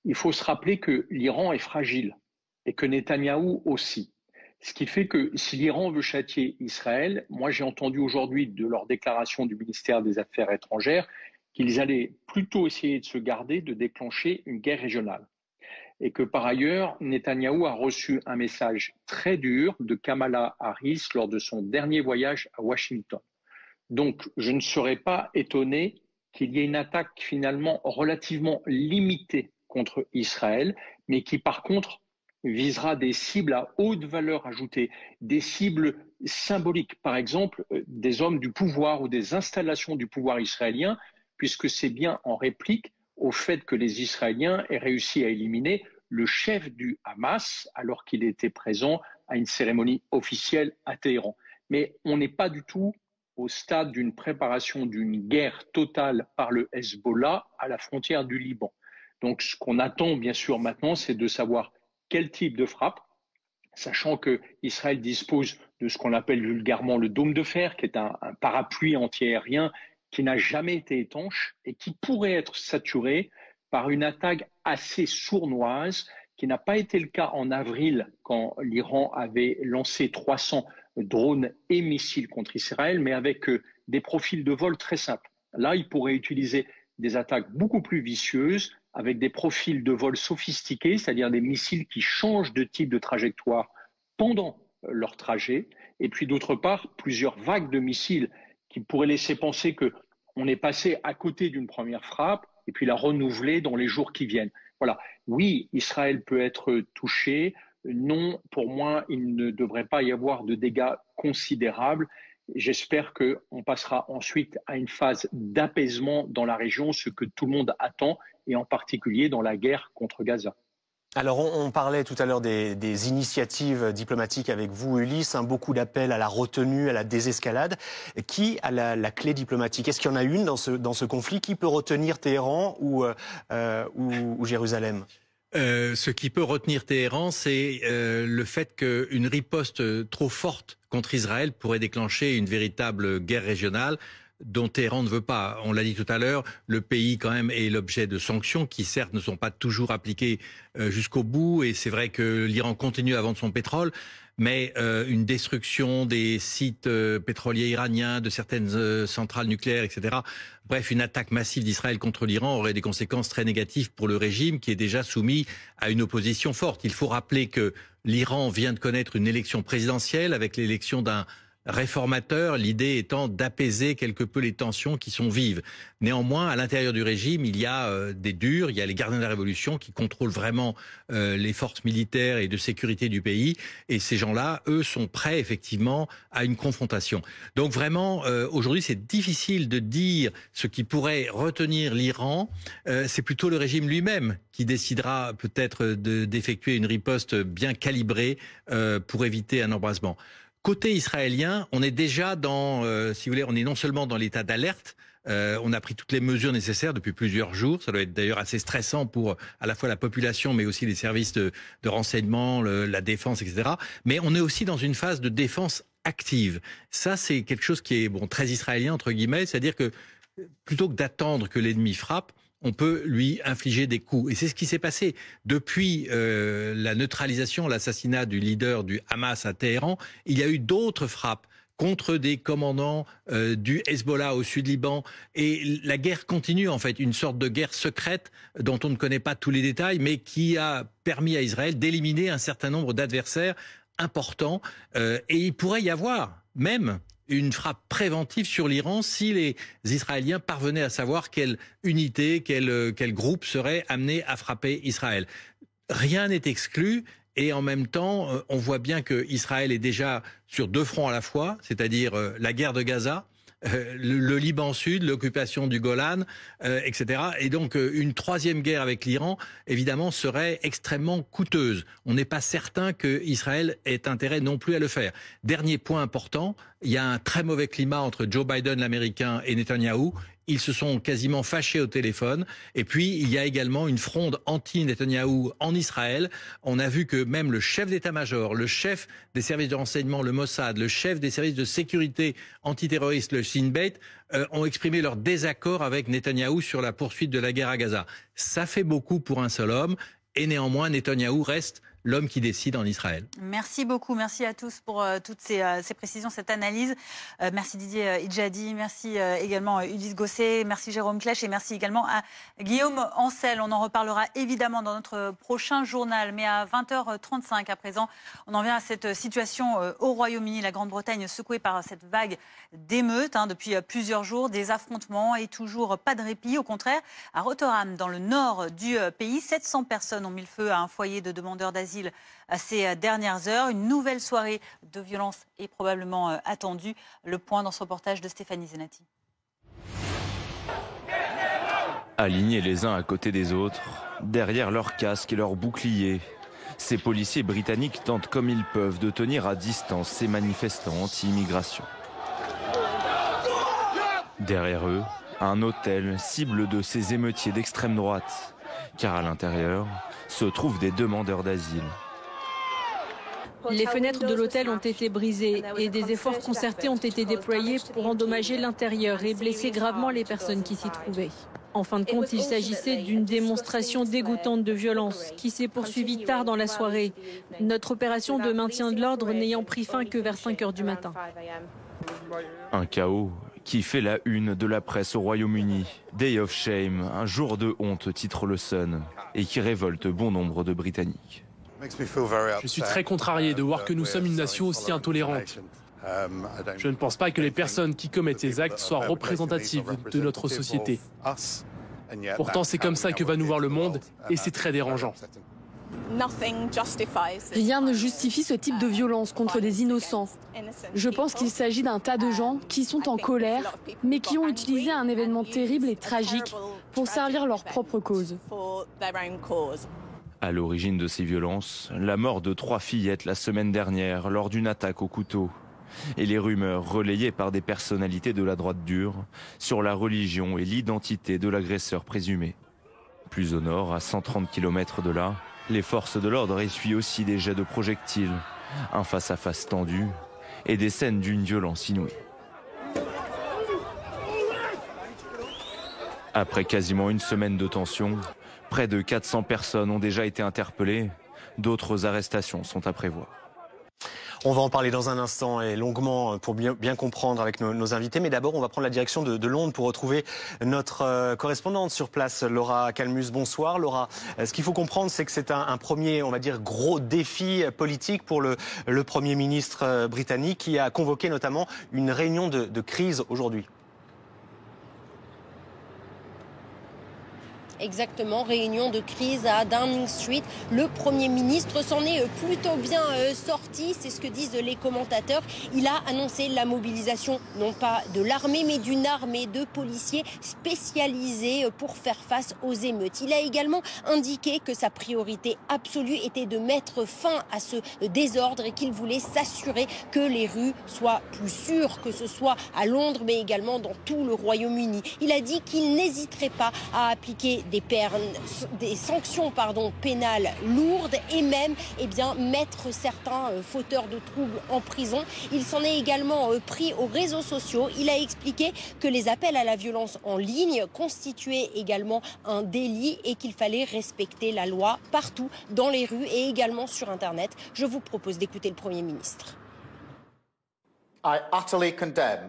Il faut se rappeler que l'Iran est fragile et que Netanyahou aussi. Ce qui fait que si l'Iran veut châtier Israël, moi j'ai entendu aujourd'hui de leur déclaration du ministère des Affaires étrangères qu'ils allaient plutôt essayer de se garder de déclencher une guerre régionale. Et que par ailleurs, Netanyahou a reçu un message très dur de Kamala Harris lors de son dernier voyage à Washington. Donc je ne serais pas étonné qu'il y ait une attaque finalement relativement limitée contre Israël, mais qui par contre visera des cibles à haute valeur ajoutée, des cibles symboliques, par exemple des hommes du pouvoir ou des installations du pouvoir israélien, puisque c'est bien en réplique au fait que les Israéliens aient réussi à éliminer le chef du Hamas alors qu'il était présent à une cérémonie officielle à Téhéran. Mais on n'est pas du tout au stade d'une préparation d'une guerre totale par le Hezbollah à la frontière du Liban. Donc ce qu'on attend bien sûr maintenant, c'est de savoir quel type de frappe, sachant que Israël dispose de ce qu'on appelle vulgairement le dôme de fer, qui est un parapluie antiaérien qui n'a jamais été étanche et qui pourrait être saturé par une attaque assez sournoise, qui n'a pas été le cas en avril quand l'Iran avait lancé 300 drones et missiles contre Israël, mais avec des profils de vol très simples. Là, il pourrait utiliser des attaques beaucoup plus vicieuses, avec des profils de vol sophistiqués, c'est-à-dire des missiles qui changent de type de trajectoire pendant leur trajet, et puis d'autre part, plusieurs vagues de missiles qui pourraient laisser penser qu'on est passé à côté d'une première frappe, et puis la renouveler dans les jours qui viennent. Voilà. Oui, Israël peut être touché. Non, pour moi, il ne devrait pas y avoir de dégâts considérables. J'espère qu'on passera ensuite à une phase d'apaisement dans la région, ce que tout le monde attend, et en particulier dans la guerre contre Gaza. Alors on parlait tout à l'heure des initiatives diplomatiques avec vous, Ulysse, beaucoup d'appels à la retenue, à la désescalade. Qui a la clé diplomatique? Est-ce qu'il y en a une dans ce conflit? Qui peut retenir Téhéran ou Jérusalem? Ce qui peut retenir Téhéran, c'est le fait qu'une riposte trop forte contre Israël pourrait déclencher une véritable guerre régionale dont Téhéran ne veut pas. On l'a dit tout à l'heure, le pays quand même est l'objet de sanctions qui certes ne sont pas toujours appliquées jusqu'au bout, et c'est vrai que l'Iran continue à vendre son pétrole, mais une destruction des sites pétroliers iraniens, de certaines centrales nucléaires, etc. Bref, une attaque massive d'Israël contre l'Iran aurait des conséquences très négatives pour le régime qui est déjà soumis à une opposition forte. Il faut rappeler que l'Iran vient de connaître une élection présidentielle avec l'élection d'un réformateur, l'idée étant d'apaiser quelque peu les tensions qui sont vives. Néanmoins, à l'intérieur du régime, il y a des durs, il y a les gardiens de la révolution qui contrôlent vraiment les forces militaires et de sécurité du pays, et ces gens-là, eux, sont prêts effectivement à une confrontation. Donc vraiment, aujourd'hui, c'est difficile de dire ce qui pourrait retenir l'Iran, c'est plutôt le régime lui-même qui décidera peut-être d'effectuer une riposte bien calibrée pour éviter un embrasement. Côté israélien, on est déjà dans, si vous voulez, on est non seulement dans l'état d'alerte, on a pris toutes les mesures nécessaires depuis plusieurs jours. Ça doit être d'ailleurs assez stressant pour à la fois la population, mais aussi les services de renseignement, la défense, etc. Mais on est aussi dans une phase de défense active. Ça, c'est quelque chose qui est très israélien, entre guillemets, c'est-à-dire que plutôt que d'attendre que l'ennemi frappe, on peut lui infliger des coups. Et c'est ce qui s'est passé depuis la neutralisation, l'assassinat du leader du Hamas à Téhéran. Il y a eu d'autres frappes contre des commandants du Hezbollah au sud Liban. Et la guerre continue, en fait, une sorte de guerre secrète dont on ne connaît pas tous les détails, mais qui a permis à Israël d'éliminer un certain nombre d'adversaires importants. Et il pourrait y avoir même une frappe préventive sur l'Iran si les Israéliens parvenaient à savoir quelle unité, quel groupe serait amené à frapper Israël. rien n'est exclu. Et en même temps, on voit bien qu'Israël est déjà sur 2 fronts à la fois, c'est-à-dire la guerre de Gaza, le Liban Sud, l'occupation du Golan, etc. Et donc une 3e guerre avec l'Iran, évidemment, serait extrêmement coûteuse. On n'est pas certain qu'Israël ait intérêt non plus à le faire. Dernier point important, il y a un très mauvais climat entre Joe Biden, l'Américain, et Netanyahou. Ils se sont quasiment fâchés au téléphone. Et puis, il y a également une fronde anti-Netanyahou en Israël. On a vu que même le chef d'état-major, le chef des services de renseignement, le Mossad, le chef des services de sécurité antiterroriste, le Shin Bet, ont exprimé leur désaccord avec Netanyahou sur la poursuite de la guerre à Gaza. Ça fait beaucoup pour un seul homme. Et néanmoins, Netanyahou reste l'homme qui décide en Israël. Merci beaucoup, merci à tous pour toutes ces précisions, cette analyse. Merci Didier Idjadi, merci également Ulysse Gosset, merci Jérôme Klech et merci également à Guillaume Ancel. On en reparlera évidemment dans notre prochain journal, mais à 20h35 à présent, on en vient à cette situation au Royaume-Uni, la Grande-Bretagne secouée par cette vague d'émeutes depuis plusieurs jours, des affrontements et toujours pas de répit. Au contraire, à Rotherham, dans le nord du pays, 700 personnes ont mis le feu à un foyer de demandeurs d'asile à ces dernières heures. Une nouvelle soirée de violence est probablement attendue. Le point dans ce reportage de Stéphanie Zenati. Alignés les uns à côté des autres, derrière leurs casques et leurs boucliers, ces policiers britanniques tentent comme ils peuvent de tenir à distance ces manifestants anti-immigration. Derrière eux, un hôtel cible de ces émeutiers d'extrême droite, car à l'intérieur se trouvent des demandeurs d'asile. Les fenêtres de l'hôtel ont été brisées et des efforts concertés ont été déployés pour endommager l'intérieur et blesser gravement les personnes qui s'y trouvaient. En fin de compte, il s'agissait d'une démonstration dégoûtante de violence qui s'est poursuivie tard dans la soirée, notre opération de maintien de l'ordre n'ayant pris fin que vers 5 heures du matin. Un chaos qui fait la une de la presse au Royaume-Uni. Day of Shame, un jour de honte, titre le Sun, et qui révolte bon nombre de Britanniques. Je suis très contrarié de voir que nous sommes une nation aussi intolérante. Je ne pense pas que les personnes qui commettent ces actes soient représentatives de notre société. Pourtant, c'est comme ça que va nous voir le monde, et c'est très dérangeant. Rien ne justifie ce type de violence contre des innocents. Je pense qu'il s'agit d'un tas de gens qui sont en colère, mais qui ont utilisé un événement terrible et tragique pour servir leur propre cause. À l'origine de ces violences, la mort de 3 fillettes la semaine dernière lors d'une attaque au couteau. Et les rumeurs relayées par des personnalités de la droite dure sur la religion et l'identité de l'agresseur présumé. Plus au nord, à 130 km de là, les forces de l'ordre essuient aussi des jets de projectiles, un face-à-face tendu et des scènes d'une violence inouïe. Après quasiment une semaine de tension, près de 400 personnes ont déjà été interpellées. D'autres arrestations sont à prévoir. On va en parler dans un instant et longuement pour bien comprendre avec nos invités. Mais d'abord, on va prendre la direction de Londres pour retrouver notre correspondante sur place, Laura Calmus. Bonsoir, Laura. Ce qu'il faut comprendre, c'est que c'est un premier, on va dire, gros défi politique pour le Premier ministre britannique qui a convoqué notamment une réunion de crise aujourd'hui. Exactement, réunion de crise à Downing Street. Le Premier ministre s'en est plutôt bien sorti, c'est ce que disent les commentateurs. Il a annoncé la mobilisation, non pas de l'armée, mais d'une armée de policiers spécialisés pour faire face aux émeutes. Il a également indiqué que sa priorité absolue était de mettre fin à ce désordre et qu'il voulait s'assurer que les rues soient plus sûres, que ce soit à Londres, mais également dans tout le Royaume-Uni. Il a dit qu'il n'hésiterait pas à appliquer des sanctions pénales lourdes et même mettre certains fauteurs de troubles en prison. Il s'en est également pris aux réseaux sociaux. Il a expliqué que les appels à la violence en ligne constituaient également un délit et qu'il fallait respecter la loi partout dans les rues et également sur Internet. Je vous propose d'écouter le Premier ministre.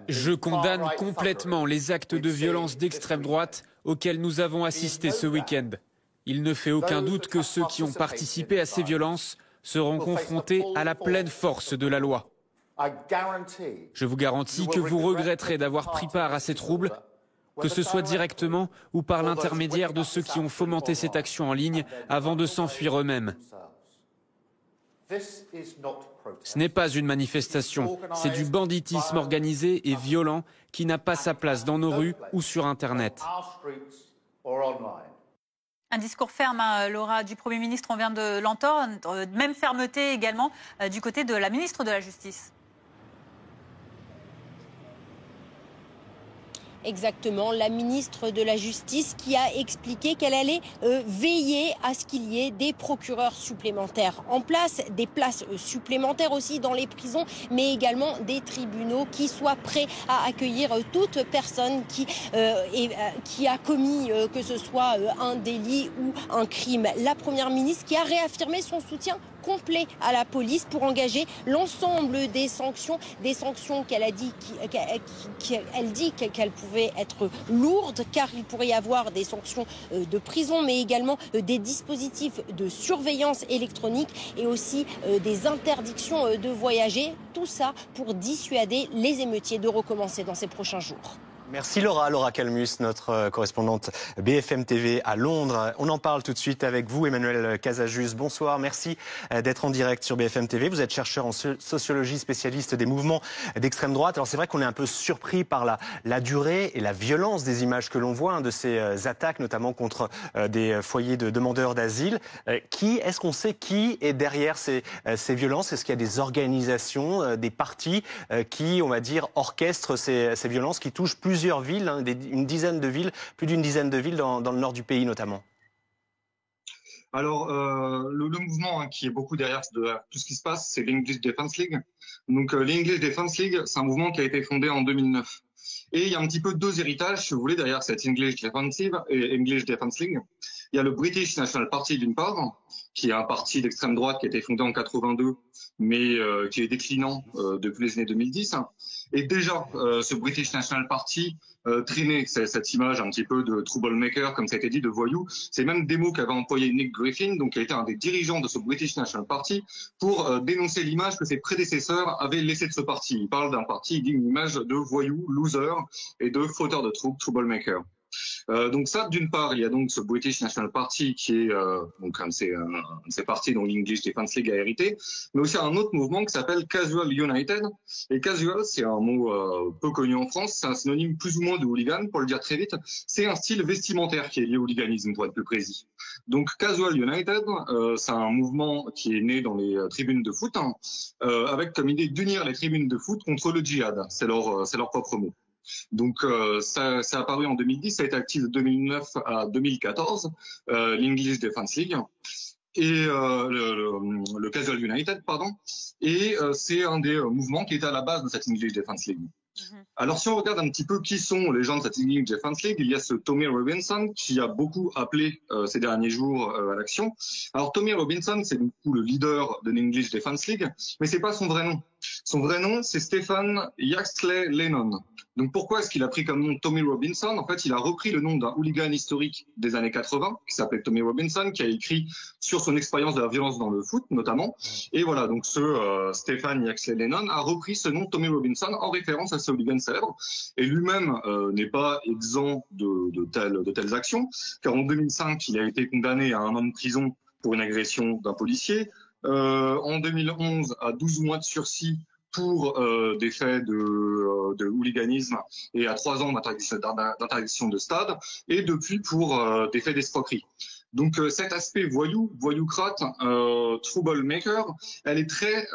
Je condamne complètement les actes de violence d'extrême droite auxquels nous avons assisté ce week-end. Il ne fait aucun doute que ceux qui ont participé à ces violences seront confrontés à la pleine force de la loi. Je vous garantis que vous regretterez d'avoir pris part à ces troubles que ce soit directement ou par l'intermédiaire de ceux qui ont fomenté cette action en ligne avant de s'enfuir eux-mêmes. Ce n'est pas une manifestation, c'est du banditisme organisé et violent qui n'a pas sa place dans nos rues ou sur Internet. Un discours ferme, Laura, du Premier ministre, on vient de l'entendre. Même fermeté également du côté de la ministre de la Justice. Exactement, la ministre de la Justice qui a expliqué qu'elle allait veiller à ce qu'il y ait des procureurs supplémentaires en place, des places supplémentaires aussi dans les prisons, mais également des tribunaux qui soient prêts à accueillir toute personne qui a commis que ce soit un délit ou un crime. La Première ministre qui a réaffirmé son soutien complet à la police pour engager l'ensemble des sanctions qu'elle a dit qu'elles pouvaient être lourdes, car il pourrait y avoir des sanctions de prison, mais également des dispositifs de surveillance électronique et aussi des interdictions de voyager. Tout ça pour dissuader les émeutiers de recommencer dans ces prochains jours. Merci Laura. Laura Calmus, notre correspondante BFM TV à Londres. On en parle tout de suite avec vous, Emmanuel Casajus. Bonsoir, merci d'être en direct sur BFM TV. Vous êtes chercheur en sociologie, spécialiste des mouvements d'extrême droite. Alors c'est vrai qu'on est un peu surpris par la durée et la violence des images que l'on voit de ces attaques, notamment contre des foyers de demandeurs d'asile. Est-ce qu'on sait qui est derrière ces violences? Est-ce qu'il y a des organisations, des partis qui, on va dire, orchestrent ces violences qui touchent plusieurs villes, une dizaine de villes, plus d'une dizaine de villes dans le nord du pays notamment? Alors, le mouvement qui est beaucoup derrière tout ce qui se passe, c'est l'English Defence League. Donc, l'English Defence League, c'est un mouvement qui a été fondé en 2009. Et il y a un petit peu deux héritages, si vous voulez, derrière cette English Defence League. Il y a le British National Party d'une part, qui est un parti d'extrême droite qui a été fondé en 82, mais qui est déclinant depuis les années 2010. Et déjà, ce British National Party traînait cette image un petit peu de troublemaker, comme ça a été dit, de voyou. C'est même des mots qu'avait employé Nick Griffin, donc qui a été un des dirigeants de ce British National Party, pour dénoncer l'image que ses prédécesseurs avaient laissée de ce parti. Il parle d'un parti, il dit une image de voyou, loser et de fauteur de troubles, troublemaker. Donc ça, d'une part, il y a donc ce British National Party qui est donc un de ces partis dont l'English Defence League a hérité, mais aussi un autre mouvement qui s'appelle Casual United. Et casual, c'est un mot peu connu en France, c'est un synonyme plus ou moins de hooligan, pour le dire très vite. C'est un style vestimentaire qui est lié au hooliganisme, pour être plus précis. Donc Casual United, c'est un mouvement qui est né dans les tribunes de foot, avec comme idée d'unir les tribunes de foot contre le djihad. C'est leur propre mot. Donc ça a apparu en 2010, ça a été actif de 2009 à 2014, l'English Defence League et le Casual United, pardon, et c'est un des mouvements qui était à la base de cette English Defence League. Alors si on regarde un petit peu qui sont les gens de cette English Defence League, il y a ce Tommy Robinson qui a beaucoup appelé ces derniers jours à l'action. Alors Tommy Robinson, c'est du coup le leader de l'English Defence League, mais c'est pas son vrai nom. Son vrai nom, c'est Stephen Yaxley Lennon. Donc pourquoi est-ce qu'il a pris comme nom Tommy Robinson? En fait, il a repris le nom d'un hooligan historique des années 80 qui s'appelait Tommy Robinson, qui a écrit sur son expérience de la violence dans le foot notamment. Et voilà, donc ce Stephen Yaxley Lennon a repris ce nom Tommy Robinson en référence à ce hooligan célèbre. Et lui-même n'est pas exempt de telles actions, car en 2005, il a été condamné à 1 an de prison pour une agression d'un policier. En 2011, à 12 mois de sursis pour des faits de hooliganisme et à 3 ans d'interdiction de stade, et depuis pour des faits d'escroquerie. Donc cet aspect voyoucrate, troublemaker, elle est très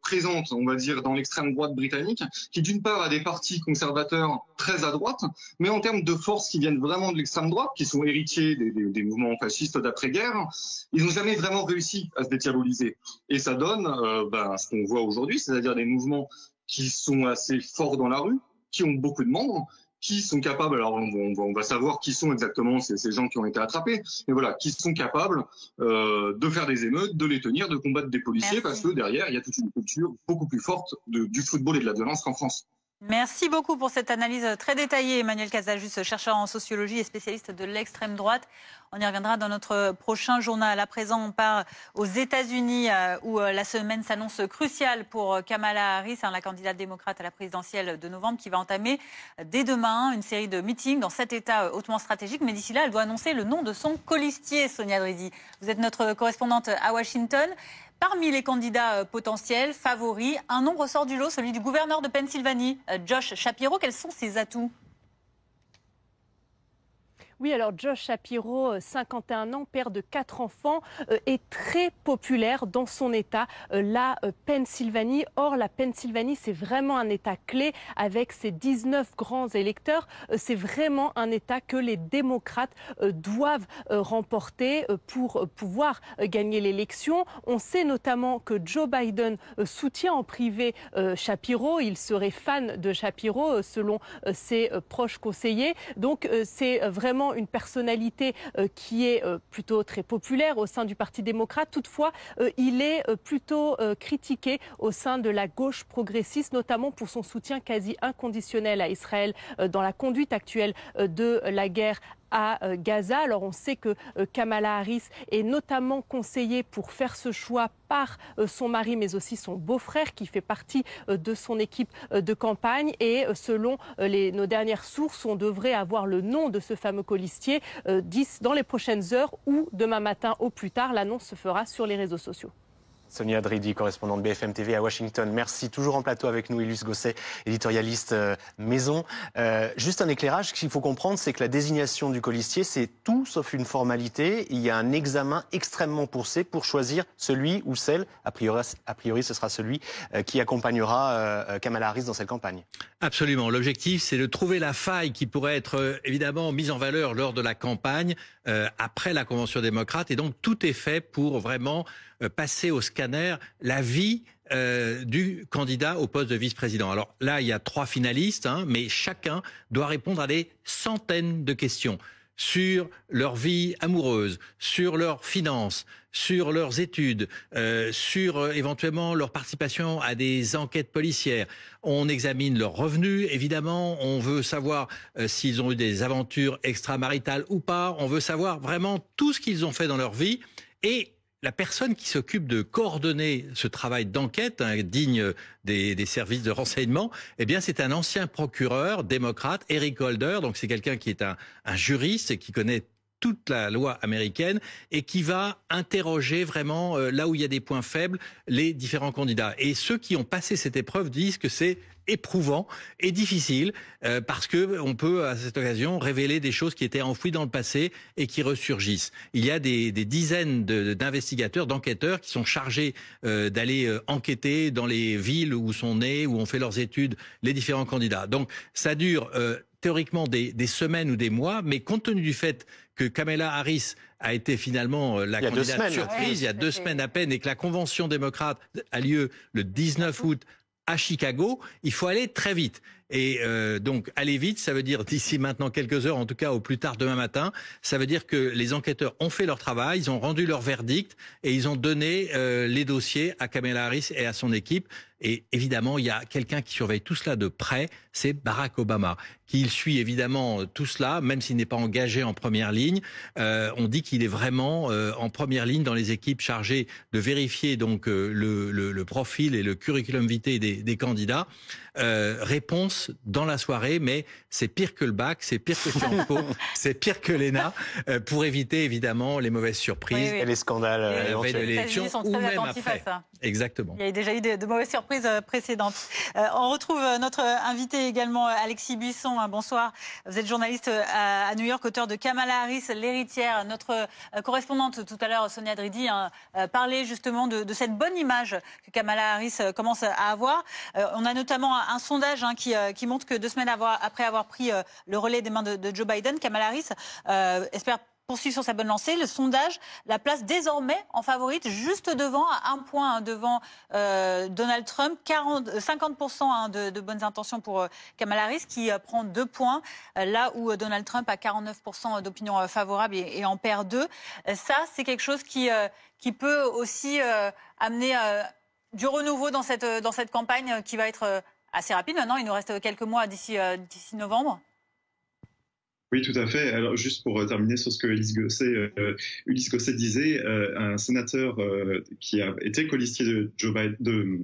présente, on va dire, dans l'extrême droite britannique, qui d'une part a des partis conservateurs très à droite, mais en termes de forces qui viennent vraiment de l'extrême droite, qui sont héritiers des mouvements fascistes d'après-guerre, ils n'ont jamais vraiment réussi à se dédiaboliser. Et ça donne ce qu'on voit aujourd'hui, c'est-à-dire des mouvements qui sont assez forts dans la rue, qui ont beaucoup de membres, qui sont capables, alors on va savoir qui sont exactement ces gens qui ont été attrapés, mais voilà, qui sont capables de faire des émeutes, de les tenir, de combattre des policiers, parce que derrière, il y a toute une culture beaucoup plus forte du football et de la violence qu'en France. Merci beaucoup pour cette analyse très détaillée, Emmanuel Casajus, chercheur en sociologie et spécialiste de l'extrême droite. On y reviendra dans notre prochain journal. À présent, on part aux États-Unis où la semaine s'annonce cruciale pour Kamala Harris, la candidate démocrate à la présidentielle de novembre, qui va entamer dès demain une série de meetings dans 7 États hautement stratégiques. Mais d'ici là, elle doit annoncer le nom de son colistier, Sonia Dridi. Vous êtes notre correspondante à Washington. Parmi les candidats potentiels, favoris, un nom ressort du lot, celui du gouverneur de Pennsylvanie, Josh Shapiro. Quels sont ses atouts ? Oui, alors Josh Shapiro, 51 ans, père de 4 enfants, est très populaire dans son État, la Pennsylvanie. Or, la Pennsylvanie, c'est vraiment un État clé avec ses 19 grands électeurs. C'est vraiment un État que les démocrates doivent remporter pour pouvoir gagner l'élection. On sait notamment que Joe Biden soutient en privé Shapiro. Il serait fan de Shapiro selon ses proches conseillers. Donc, c'est vraiment une personnalité qui est plutôt très populaire au sein du Parti démocrate. Toutefois, il est plutôt critiqué au sein de la gauche progressiste, notamment pour son soutien quasi inconditionnel à Israël dans la conduite actuelle de la guerre à Gaza. Alors on sait que Kamala Harris est notamment conseillée pour faire ce choix par son mari, mais aussi son beau-frère qui fait partie de son équipe de campagne. Et selon nos dernières sources, on devrait avoir le nom de ce fameux colistier dans les prochaines heures ou demain matin au plus tard. L'annonce se fera sur les réseaux sociaux. Sonia Dridi, correspondante BFM TV à Washington. Merci. Toujours en plateau avec nous, Ilus Gosset, éditorialiste maison. Juste un éclairage qu'il faut comprendre, c'est que la désignation du colistier, c'est tout sauf une formalité. Il y a un examen extrêmement poussé pour choisir celui ou celle, a priori ce sera celui qui accompagnera Kamala Harris dans cette campagne. Absolument. L'objectif, c'est de trouver la faille qui pourrait être évidemment mise en valeur lors de la campagne après la Convention démocrate. Et donc, tout est fait pour vraiment passer au scanner la vie du candidat au poste de vice-président. Alors là, il y a 3 finalistes, mais chacun doit répondre à des centaines de questions sur leur vie amoureuse, sur leurs finances, sur leurs études, sur éventuellement leur participation à des enquêtes policières. On examine leurs revenus, évidemment. On veut savoir s'ils ont eu des aventures extramaritales ou pas. On veut savoir vraiment tout ce qu'ils ont fait dans leur vie. Et la personne qui s'occupe de coordonner ce travail d'enquête, digne des services de renseignement, eh bien, c'est un ancien procureur démocrate, Eric Holder. Donc, c'est quelqu'un qui est un juriste et qui connaît toute la loi américaine et qui va interroger vraiment là où il y a des points faibles les différents candidats. Et ceux qui ont passé cette épreuve disent que c'est éprouvant et difficile parce que on peut à cette occasion révéler des choses qui étaient enfouies dans le passé et qui ressurgissent. Il y a des dizaines d'investigateurs, d'enquêteurs qui sont chargés d'aller enquêter dans les villes où sont nés, où ont fait leurs études les différents candidats. Donc ça dure théoriquement des semaines ou des mois, mais compte tenu du fait que Kamala Harris a été finalement la candidate surprise il y a 2 semaines à peine et que la Convention démocrate a lieu le 19 août à Chicago, il faut aller très vite. Et donc aller vite, ça veut dire d'ici maintenant quelques heures, en tout cas au plus tard demain matin, ça veut dire que les enquêteurs ont fait leur travail, ils ont rendu leur verdict et ils ont donné les dossiers à Kamala Harris et à son équipe. Et évidemment, il y a quelqu'un qui surveille tout cela de près, c'est Barack Obama, qui suit évidemment tout cela, même s'il n'est pas engagé en première ligne. On dit qu'il est vraiment en première ligne dans les équipes chargées de vérifier donc le profil et le curriculum vitae des candidats. Réponse dans la soirée, mais c'est pire que le bac, c'est pire que Sciences Po, c'est pire que l'ENA, pour éviter évidemment les mauvaises surprises et les scandales à la veille de l'élection ou même après. Exactement. Il y a déjà eu de mauvaises surprises précédentes. On retrouve notre invité également, Alexis Buisson. Bonsoir. Vous êtes journaliste à New York, auteur de Kamala Harris, l'héritière. Notre correspondante tout à l'heure, Sonia Dridi, parlait justement de cette bonne image que Kamala Harris commence à avoir. On a notamment un sondage qui montre que 2 semaines après avoir pris le relais des mains de Joe Biden, Kamala Harris espère poursuivre sur sa bonne lancée. Le sondage la place désormais en favorite, juste devant, à 1 point devant Donald Trump. 50% de bonnes intentions pour Kamala Harris, qui prend 2 points, là où Donald Trump a 49% d'opinion favorable et en perd 2. Ça, c'est quelque chose qui peut aussi amener du renouveau dans cette campagne qui va être assez rapide. Maintenant, il nous reste quelques mois d'ici novembre. Oui, tout à fait. Alors, juste pour terminer sur ce que Ulysse Gosset disait, un sénateur qui a été colistier de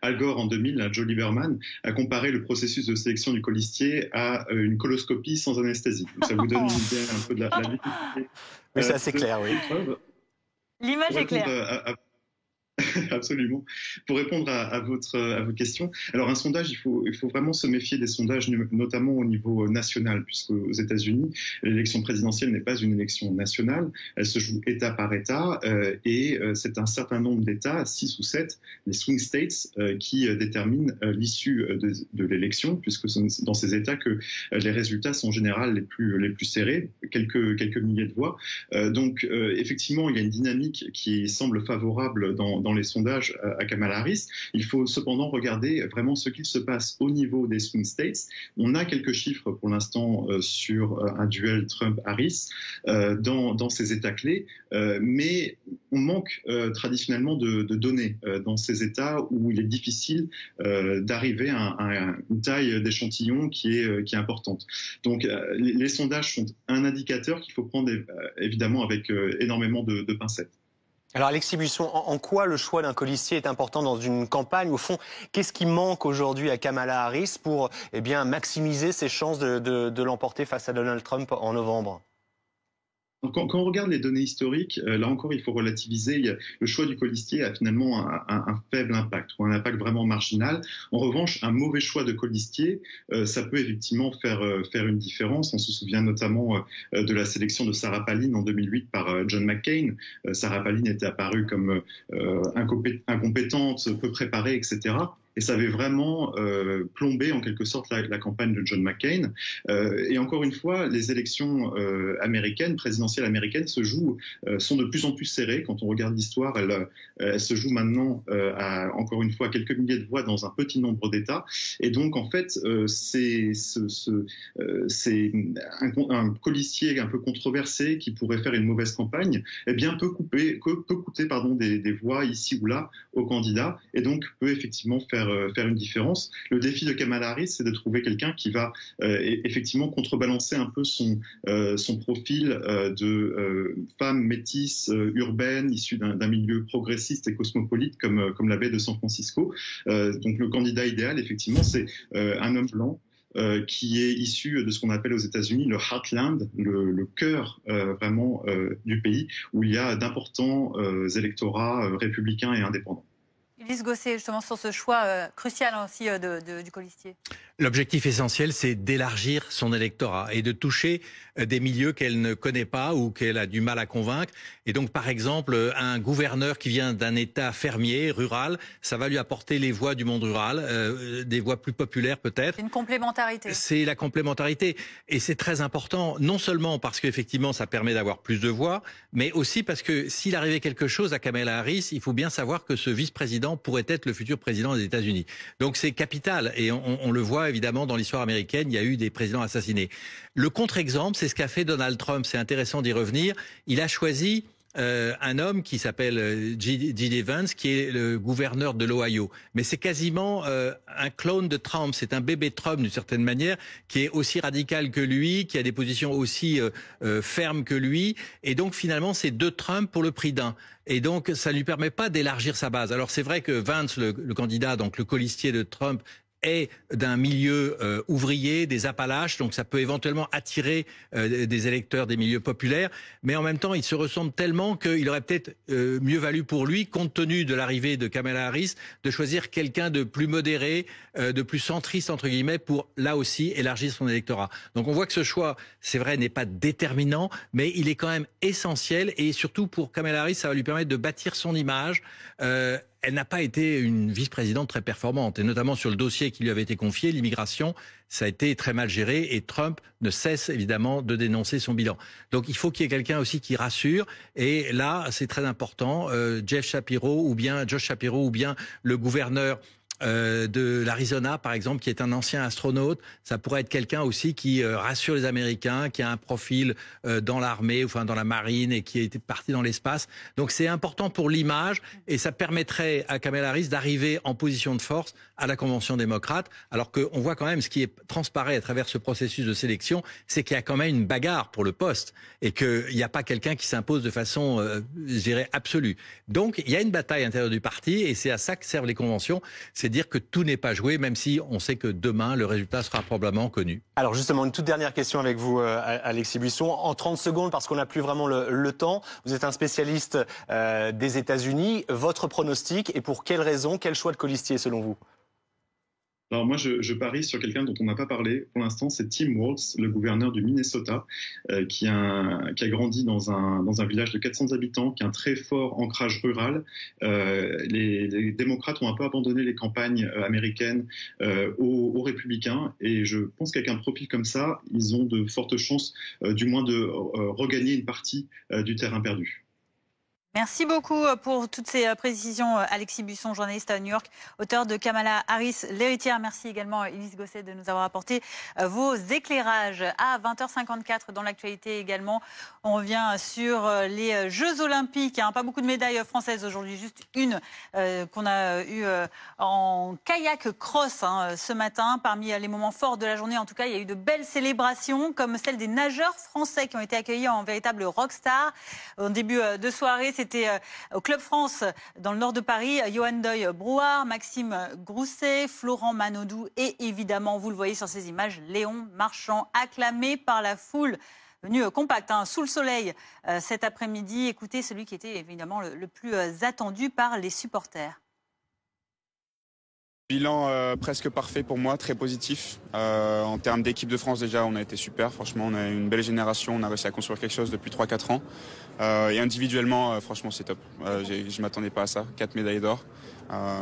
Al Gore en 2000, Joe Lieberman, a comparé le processus de sélection du colistier à une coloscopie sans anesthésie. Donc, ça vous donne une idée un peu de la difficulté. Oui, c'est assez clair, oui. L'image est claire. Absolument. Pour répondre à votre question, alors un sondage, il faut vraiment se méfier des sondages, notamment au niveau national, puisque aux États-Unis, l'élection présidentielle n'est pas une élection nationale, elle se joue État par État, et c'est un certain nombre d'États, 6 ou 7, les swing states, qui déterminent l'issue de l'élection, puisque c'est dans ces États que les résultats sont en général les plus serrés, quelques milliers de voix. Donc effectivement, il y a une dynamique qui semble favorable dans les sondages à Kamala Harris. Il faut cependant regarder vraiment ce qu'il se passe au niveau des swing states. On a quelques chiffres pour l'instant sur un duel Trump-Harris dans ces États clés, mais on manque traditionnellement de données dans ces États où il est difficile d'arriver à une taille d'échantillon qui est importante. Donc les sondages sont un indicateur qu'il faut prendre évidemment avec énormément de pincettes. Alors Alexis Buisson, en quoi le choix d'un colistier est important dans une campagne? Au fond, qu'est-ce qui manque aujourd'hui à Kamala Harris pour maximiser ses chances de l'emporter face à Donald Trump en novembre? Quand on regarde les données historiques, là encore, il faut relativiser. Le choix du colistier a finalement un faible impact, ou un impact vraiment marginal. En revanche, un mauvais choix de colistier, ça peut effectivement faire une différence. On se souvient notamment de la sélection de Sarah Palin en 2008 par John McCain. Sarah Palin était apparue comme incompétente, peu préparée, etc. Et ça avait vraiment plombé en quelque sorte la campagne de John McCain. Et encore une fois, les élections présidentielles américaines sont de plus en plus serrées. Quand on regarde l'histoire, elles se jouent maintenant encore une fois quelques milliers de voix dans un petit nombre d'États. Et donc en fait, c'est un colistier un peu controversé qui pourrait faire une mauvaise campagne, peut coûter des voix ici ou là au candidat, et donc peut effectivement faire une différence. Le défi de Kamala Harris, c'est de trouver quelqu'un qui va effectivement contrebalancer un peu son profil de femme métisse, urbaine, issue d'un milieu progressiste et cosmopolite comme la baie de San Francisco. Donc le candidat idéal, effectivement, c'est un homme blanc qui est issu de ce qu'on appelle aux États-Unis le heartland, le cœur vraiment du pays, où il y a d'importants électorats républicains et indépendants. Ulysse Gosset, justement, sur ce choix crucial aussi du colistier. L'objectif essentiel, c'est d'élargir son électorat et de toucher des milieux qu'elle ne connaît pas ou qu'elle a du mal à convaincre. Et donc, par exemple, un gouverneur qui vient d'un État fermier, rural, ça va lui apporter les voix du monde rural, des voix plus populaires peut-être. C'est une complémentarité. C'est la complémentarité. Et c'est très important, non seulement parce qu'effectivement, ça permet d'avoir plus de voix, mais aussi parce que s'il arrivait quelque chose à Kamala Harris, il faut bien savoir que ce vice-président pourrait être le futur président des États-Unis. Donc c'est capital et on le voit évidemment dans l'histoire américaine, il y a eu des présidents assassinés. Le contre-exemple, c'est ce qu'a fait Donald Trump, c'est intéressant d'y revenir. Il a choisi un homme qui s'appelle J.D. Vance, qui est le gouverneur de l'Ohio. Mais c'est quasiment un clone de Trump, c'est un bébé Trump d'une certaine manière, qui est aussi radical que lui, qui a des positions aussi fermes que lui. Et donc finalement, c'est deux Trump pour le prix d'un. Et donc ça ne lui permet pas d'élargir sa base. Alors c'est vrai que Vance, le candidat, donc le colistier de Trump, est d'un milieu ouvrier, des Appalaches, donc ça peut éventuellement attirer des électeurs des milieux populaires, mais en même temps, il se ressemble tellement qu'il aurait peut-être mieux valu pour lui, compte tenu de l'arrivée de Kamala Harris, de choisir quelqu'un de plus modéré, de plus centriste, entre guillemets, pour, là aussi, élargir son électorat. Donc on voit que ce choix, c'est vrai, n'est pas déterminant, mais il est quand même essentiel, et surtout pour Kamala Harris, ça va lui permettre de bâtir son image. Elle n'a pas été une vice-présidente très performante, et notamment sur le dossier qui lui avait été confié, l'immigration, ça a été très mal géré, et Trump ne cesse évidemment de dénoncer son bilan. Donc il faut qu'il y ait quelqu'un aussi qui rassure, et là c'est très important, Josh Shapiro ou bien le gouverneur de l'Arizona, par exemple, qui est un ancien astronaute. Ça pourrait être quelqu'un aussi qui rassure les Américains, qui a un profil dans l'armée, enfin dans la marine et qui a été parti dans l'espace. Donc c'est important pour l'image et ça permettrait à Kamala Harris d'arriver en position de force à la Convention démocrate. Alors qu'on voit quand même ce qui est transparaît à travers ce processus de sélection, c'est qu'il y a quand même une bagarre pour le poste et qu'il n'y a pas quelqu'un qui s'impose de façon, je dirais, absolue. Donc il y a une bataille à l'intérieur du parti et c'est à ça que servent les conventions. C'est dire que tout n'est pas joué, même si on sait que demain, le résultat sera probablement connu. Alors justement, une toute dernière question avec vous, Alexis Buisson. En 30 secondes, parce qu'on n'a plus vraiment le temps, vous êtes un spécialiste des États-Unis. Votre pronostic et pour quelles raisons, quel choix de colistier selon vous? Alors moi, je parie sur quelqu'un dont on n'a pas parlé pour l'instant, c'est Tim Walz, le gouverneur du Minnesota, qui a grandi dans un village de 400 habitants, qui a un très fort ancrage rural. Les démocrates ont un peu abandonné les campagnes américaines aux républicains, et je pense qu'avec un profil comme ça, ils ont de fortes chances, du moins, de regagner une partie du terrain perdu. Merci beaucoup pour toutes ces précisions, Alexis Buisson, journaliste à New York, auteur de Kamala Harris, l'héritière. Merci également, Élise Gosset, de nous avoir apporté vos éclairages. À 20h54, dans l'actualité également, on revient sur les Jeux Olympiques. Pas beaucoup de médailles françaises aujourd'hui, juste une qu'on a eue en kayak cross ce matin. Parmi les moments forts de la journée, en tout cas, il y a eu de belles célébrations, comme celle des nageurs français qui ont été accueillis en véritable rockstar. En début de soirée, c'était au Club France, dans le nord de Paris, Johan Doyle-Brouard, Maxime Grousset, Florent Manodou et évidemment, vous le voyez sur ces images, Léon Marchand, acclamé par la foule, venu compact, sous le soleil cet après-midi. Écoutez, celui qui était évidemment le plus attendu par les supporters. Bilan presque parfait pour moi, très positif. En termes d'équipe de France déjà, on a été super. Franchement, on a une belle génération, on a réussi à construire quelque chose depuis 3-4 ans. Et individuellement, franchement, c'est top. Je ne m'attendais pas à ça. 4 médailles d'or,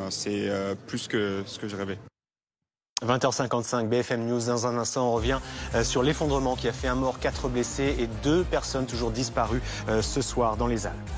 c'est plus que ce que je rêvais. 20h55, BFM News. Dans un instant, on revient sur l'effondrement qui a fait un mort, 4 blessés et 2 personnes toujours disparues ce soir dans les Alpes.